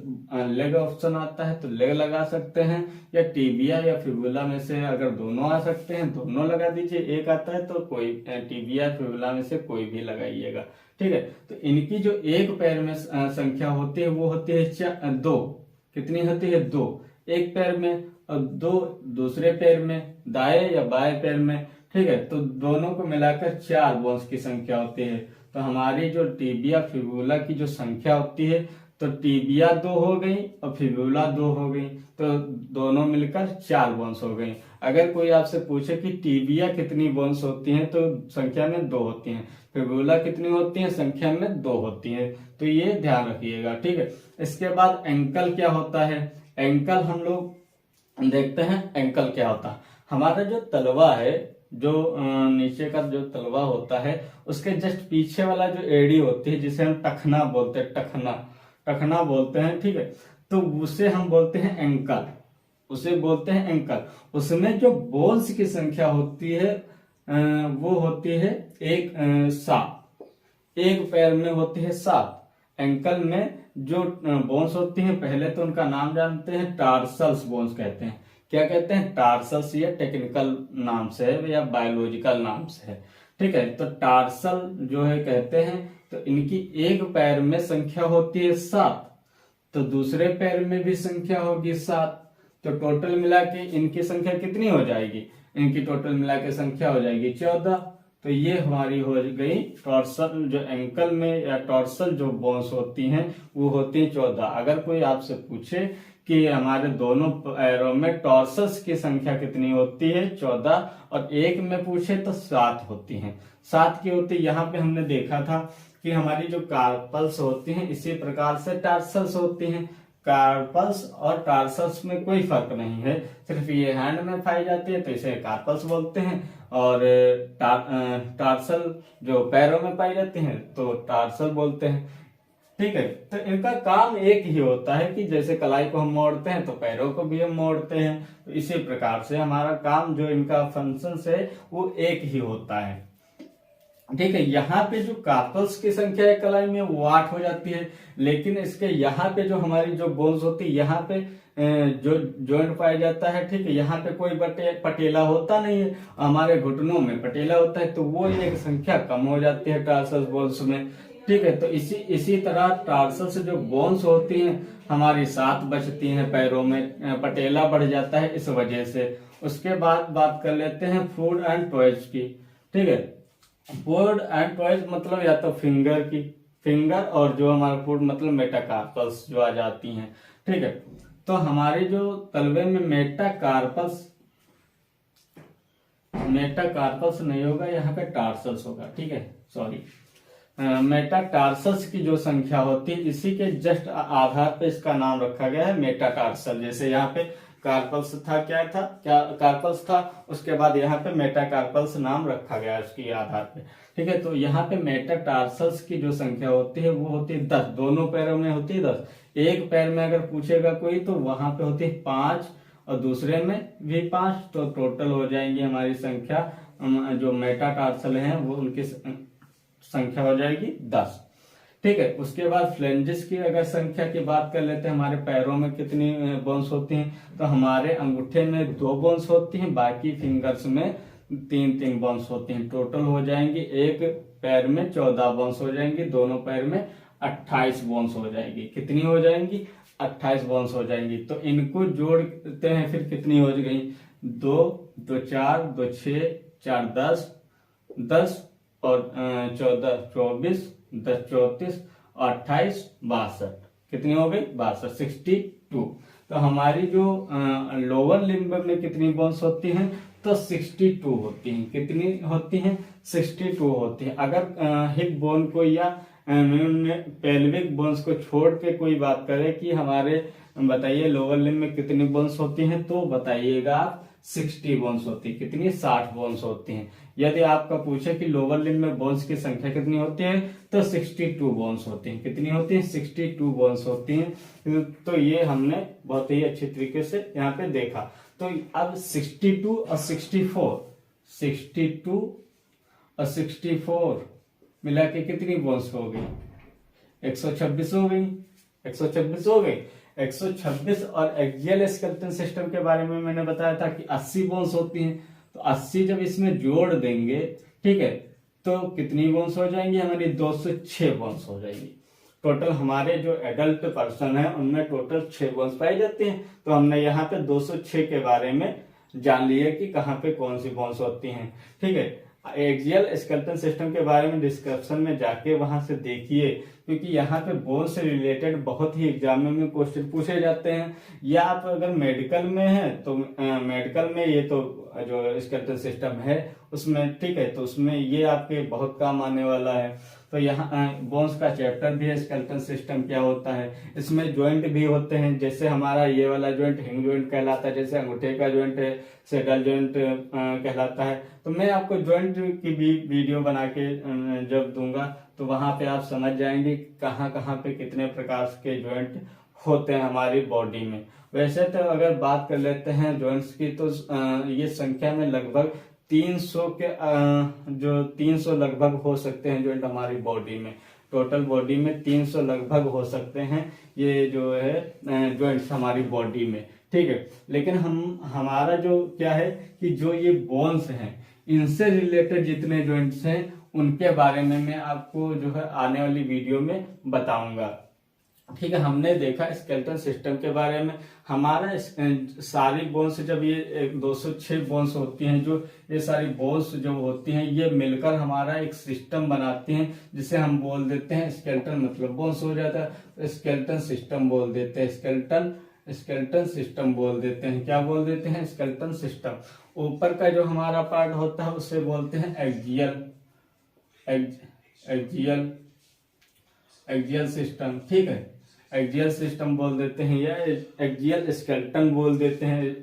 लेग ऑप्शन आता है तो लेग लगा सकते हैं, या टिबिया या फिबुला में से अगर दोनों आ सकते हैं दोनों लगा दीजिए, एक आता है तो कोई टिबिया फिबुला में से कोई भी लगाइएगा, ठीक है। तो इनकी जो एक पैर में संख्या होती है वो होती है दो। कितनी होती है? दो एक पैर में, और दो दूसरे पैर में, दाएं या बाएं पैर में, ठीक है। तो दोनों को मिलाकर चार बोन्स की संख्या होती है। तो हमारी जो टिबिया फिबुला की जो संख्या होती है, तो टिबिया दो हो गई और फिबुला दो हो गई, तो दोनों मिलकर चार बोन्स हो गई। अगर कोई आपसे पूछे कि टिबिया कितनी बोन्स होती हैं, तो संख्या में दो होती हैं, फिबुला कितनी होती है? संख्या में दो होती है, तो ये ध्यान रखिएगा, ठीक है। इसके बाद एंकल क्या होता है? एंकल हम लोग देखते हैं एंकल क्या होता है। हमारा जो तलवा है, जो नीचे का जो तलवा होता है, उसके जस्ट पीछे वाला जो एड़ी होती है जिसे हम टखना बोलते हैं, टखना बोलते हैं, ठीक है। तो उसे हम बोलते हैं एंकल, उसे बोलते हैं एंकल। उसमें जो बोन्स की संख्या होती है वो होती है सात। एक पैर में होती है सात। एंकल में जो बोन्स होती हैं, पहले तो उनका नाम जानते हैं, टार्सल्स बोन्स कहते हैं। क्या कहते हैं? टार्सल्स। ये टेक्निकल नाम से है या बायोलॉजिकल नाम से है, ठीक है। तो टार्सल जो है कहते हैं, तो इनकी एक पैर में संख्या होती है सात, तो दूसरे पैर में भी संख्या होगी सात, तो टोटल मिला के इनकी संख्या कितनी हो जाएगी? इनकी टोटल मिला के संख्या हो जाएगी 14। तो ये हमारी हो गई टॉर्सल, जो एंकल में या टॉर्सल जो बोन्स होती हैं वो होती है 14। अगर कोई आपसे पूछे कि हमारे दोनों पैरों में टॉर्सल्स की संख्या कितनी होती है? 14, और एक में पूछे तो 7 होती हैं। 7 की होती है। यहाँ पे हमने देखा था कि हमारी जो कार्पल्स होती हैं इसी प्रकार से टार्सल्स होती हैं। कार्पल्स और टार्सल्स में कोई फर्क नहीं है, सिर्फ ये हैंड में पाई जाती है तो इसे कार्पल्स बोलते हैं, और टार्सल जो पैरों में पाई जाती हैं तो टार्सल बोलते हैं, ठीक है। तो इनका काम एक ही होता है कि जैसे कलाई को हम मोड़ते हैं तो पैरों को भी हम मोड़ते हैं, तो इसी प्रकार से हमारा काम जो इनका फंक्शन है वो एक ही होता है, ठीक है। यहाँ पे जो कार्पल्स की संख्या है कलाई में वो 8 हो जाती है, लेकिन इसके यहाँ पे जो हमारी जो बोन्स होती है, यहाँ पे जो जॉइंट पाया जाता है, ठीक है, यहाँ पे कोई पटेला होता नहीं है, हमारे घुटनों में पटेला होता है, तो वो एक संख्या कम हो जाती है टार्सल बोन्स में, ठीक है। तो इसी तरह टार्सल से जो बोन्स होती हैं हमारी 7 बचती हैं पैरों में, पटेला बढ़ जाता है इस वजह से। उसके बाद बात कर लेते हैं फूड एंड टॉयज की, ठीक है। फूड एंड टॉयज मतलब या तो फिंगर और जो हमारा फूड मतलब मेटाकार्पल्स जो आ जाती हैं, ठीक है। तो हमारे जो तलवे में मेटाकार्पल्स नहीं होगा, यहाँ पे टार्सल्स होगा, ठीक है, सॉरी। मेटाटार्सल्स की जो संख्या होती है इसी के जस्ट आधार पे इसका नाम रखा गया है मेटाटार्सल। जैसे यहाँ पे कार्पल्स था, क्या कार्पल्स था, उसके बाद यहाँ पे मेटाकार्पल्स नाम रखा गया इसके आधार पे, ठीक है। तो यहाँ पे मेटाटार्सल्स की जो संख्या होती है वो होती है 10। दोनों पैरों में होती है 10। एक पैर में अगर पूछेगा कोई तो वहां पे होती है 5 और दूसरे में भी 5, तो टोटल हो जाएंगी हमारी संख्या जो मेटाटार्सल है वो उनकी संख्या हो जाएगी 10, ठीक है। उसके बाद फ्लेंजेस की अगर संख्या की बात कर लेते हैं, हमारे पैरों में कितनी बोन्स होती हैं, तो हमारे अंगूठे में 2 बोन्स होती हैं, बाकी फिंगर्स में तीन तीन बोन्स होती हैं, टोटल हो जाएंगी एक पैर में 14 बोन्स हो जाएंगी, दोनों पैर में 28 बोन्स हो जाएंगी। कितनी हो जाएंगी? 28 बोन्स हो जाएंगी। तो इनको जोड़ते हैं फिर कितनी हो गई? 2 2 4 2 6 4 10 10 और 14 24 10 34 और 28 62। कितनी हो गई? 62, 62। तो हमारी जो लोअर लिम्ब में कितनी बोन्स होती हैं? तो 62 होती हैं। कितनी होती हैं? 62 होती हैं। अगर हिप बोन को या पेल्विक बोन्स को छोड़ के कोई बात करे कि हमारे बताइए लोअर लिम्ब में कितनी बोन्स होती हैं, तो बताइएगा आप 60 बोन्स होती है। कितनी? 60 बोन्स होती हैं। यदि आपका पूछे कि लोअर लिम्ब में बोन्स की संख्या कितनी होती है, तो 62 बोन्स होती हैं। कितनी होती हैं? 62 बोन्स होती हैं। तो ये हमने बहुत ही अच्छी तरीके से यहाँ पे देखा। तो अब 62 और 64, 62 और 64 मिला के कितनी बोन्स हो गई? 126 हो गई। 126 हो गई। 126 और एक्सियल स्केलेटन सिस्टम के बारे में मैंने बताया था कि 80 बोन्स होती हैं। तो 80 जब इसमें जोड़ देंगे, ठीक है, तो कितनी बोन्स हो जाएंगी? हमारी 206 बोन्स हो जाएंगी। टोटल हमारे जो एडल्ट पर्सन है उनमें टोटल 6 बोन्स पाई जाती हैं। तो हमने यहाँ पे 206 के बारे में जान लिया कि कहाँ पे कौन सी बोन्स होती हैं। ठीक है, एक्सियल स्केलेटन सिस्टम के बारे में डिस्क्रिप्शन में जाके वहां से देखिए, क्योंकि यहाँ पे बोन से रिलेटेड बहुत ही एग्जाम में क्वेश्चन पूछे जाते हैं। या आप अगर मेडिकल में हैं तो मेडिकल में ये तो जो स्केलेटन सिस्टम है उसमें, ठीक है, तो उसमें ये आपके बहुत काम आने वाला है। तो यहाँ बोन्स का चैप्टर भी है, स्केलेटन सिस्टम क्या होता है। इसमें ज्वाइंट भी होते हैं, जैसे हमारा ये वाला ज्वाइंट हिंग ज्वाइंट कहलाता है, जैसे अंगूठे का ज्वाइंट है सैडल ज्वाइंट कहलाता है। तो मैं आपको ज्वाइंट की भी वीडियो बना के जब दूंगा तो वहां पे आप समझ जाएंगे कहाँ कहाँ पे कितने प्रकार के ज्वाइंट होते हैं हमारी बॉडी में। वैसे तो अगर बात कर लेते हैं ज्वाइंट्स की, तो ये संख्या में लगभग 300 के जो 300 लगभग हो सकते हैं ज्वाइंट हमारी बॉडी में। टोटल बॉडी में 300 लगभग हो सकते हैं ये जो है ज्वाइंट्स हमारी बॉडी में। ठीक है, लेकिन हमारा जो क्या है कि जो ये बोन्स हैं इनसे रिलेटेड जितने ज्वाइंट्स हैं उनके बारे में मैं आपको जो है आने वाली वीडियो में बताऊंगा। ठीक है, हमने देखा स्केलेटन सिस्टम के बारे में। हमारा सारी बोन्स जब ये 206 बोन्स होती हैं, जो ये सारी बोन्स जो होती हैं ये मिलकर हमारा एक सिस्टम बनाती हैं, जिसे हम बोल देते हैं स्केलेटन, मतलब बोन्स हो जाता है स्केलेटन सिस्टम बोल देते हैं। स्केलेटन सिस्टम बोल देते हैं। क्या बोल देते हैं? Skeleton system. ऊपर का जो हमारा पार्ट होता है उसे बोलते हैं एक्सियल सिस्टम। ठीक है, एक्सियल सिस्टम बोल देते हैं या एक्सियल स्केलेटन बोल देते हैं।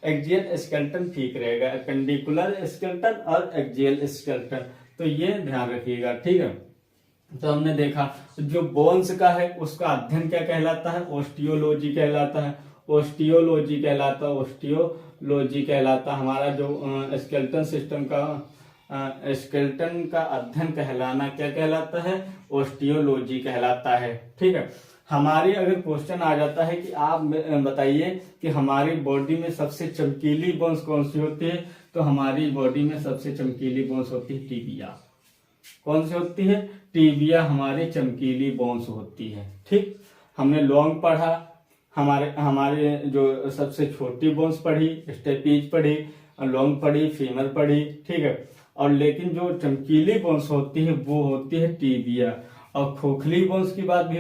एक्सियल स्केलेटन ठीक रहेगा, एपेंडिकुलर स्केलेटन और एक्सियल स्केलेटन, तो ये ध्यान रखिएगा। ठीक है, तो हमने देखा जो बोन्स का है उसका अध्ययन क्या कहलाता है? ओस्टियोलॉजी कहलाता है। ओस्टियोलॉजी कहलाता हमारा जो स्केलेटन सिस्टम का स्केलेटन का अध्ययन कहलाना क्या कहलाता है? ओस्टियोलॉजी कहलाता है। ठीक है, हमारी अगर क्वेश्चन आ जाता है कि आप बताइए कि हमारी बॉडी में सबसे चमकीली बोन्स कौन सी होती है, तो हमारी बॉडी में सबसे चमकीली बोन्स होती है टिबिया। कौन सी होती है? टिबिया हमारी चमकीली बोन्स होती है। ठीक, हमने लॉन्ग पढ़ा, हमारे जो सबसे छोटी बोन्स पढ़ी, स्टेपीज पढ़ी, लॉन्ग पढ़ी, फीमर पढ़ी। ठीक है, और लेकिन जो चमकीली बोन्स होती है वो होती है टिबिया। और खोखली बोन्स की बात भी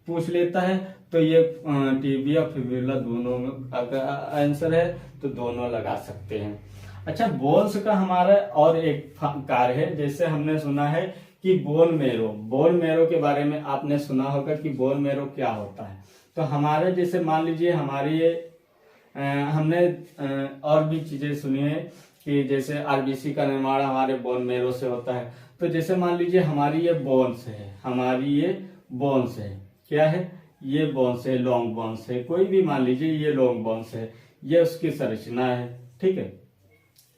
पूछ लेता है तो ये टिबिया फिब्रिला दोनों में अगर आंसर है तो दोनों लगा सकते हैं। अच्छा, बोन्स का हमारा और एक कार्य है, जैसे हमने सुना है कि बोन मैरो के बारे में आपने सुना होगा कि बोन मैरो क्या होता है। तो हमारे जैसे मान लीजिए हमारी ये हमने और भी चीजें सुनी है कि जैसे आरबीसी का निर्माण हमारे बोन मैरो से होता है। तो जैसे मान लीजिए हमारी ये बोन्स है, क्या है? ये बोन्स है, लॉन्ग बोन्स है, कोई भी मान लीजिए ये लॉन्ग बोन्स है, ये उसकी संरचना है। ठीक है,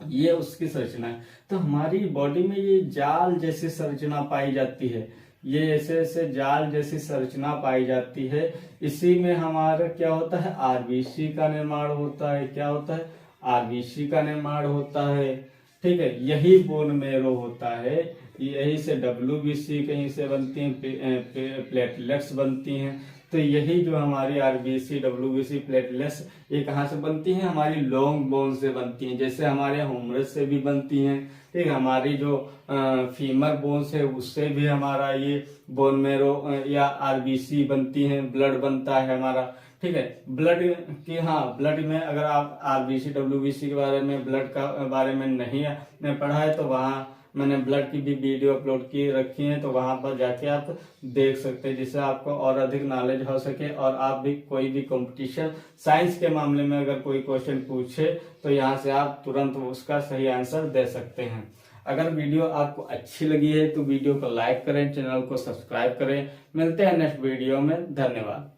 ये उसकी संरचना है। तो हमारी बॉडी में ये जाल जैसी संरचना पाई जाती है, ये ऐसे जाल जैसी संरचना पाई जाती है। इसी में हमारा क्या होता है? आरबीसी का निर्माण होता है। क्या होता है? आरबीसी का निर्माण होता है। ठीक है, यही बोन मेरो होता है, यही से WBC कहीं से बनती हैं, प्लेटलेट्स बनती हैं। तो यही जो हमारी RBC WBC प्लेटलेट्स ये कहाँ से बनती हैं, हमारी लॉन्ग बोन से बनती हैं। जैसे हमारे ह्यूमरस से भी बनती हैं, ठीक है, हमारी जो फीमर बोन्स है उससे भी हमारा ये बोन मेरो या RBC बनती हैं, ब्लड बनता है हमारा। ठीक है, ब्लड की, हाँ, ब्लड में अगर आप RBC WBC के बारे में, ब्लड का बारे में नहीं पढ़ा है तो वहाँ मैंने ब्लड की भी वीडियो अपलोड की रखी है, तो वहां पर जाके आप देख सकते हैं, जिससे आपको और अधिक नॉलेज हो सके और आप भी कोई भी कंपटीशन साइंस के मामले में अगर कोई क्वेश्चन पूछे तो यहाँ से आप तुरंत उसका सही आंसर दे सकते हैं। अगर वीडियो आपको अच्छी लगी है तो वीडियो को लाइक करें, चैनल को सब्सक्राइब करें। मिलते हैं नेक्स्ट वीडियो में, धन्यवाद।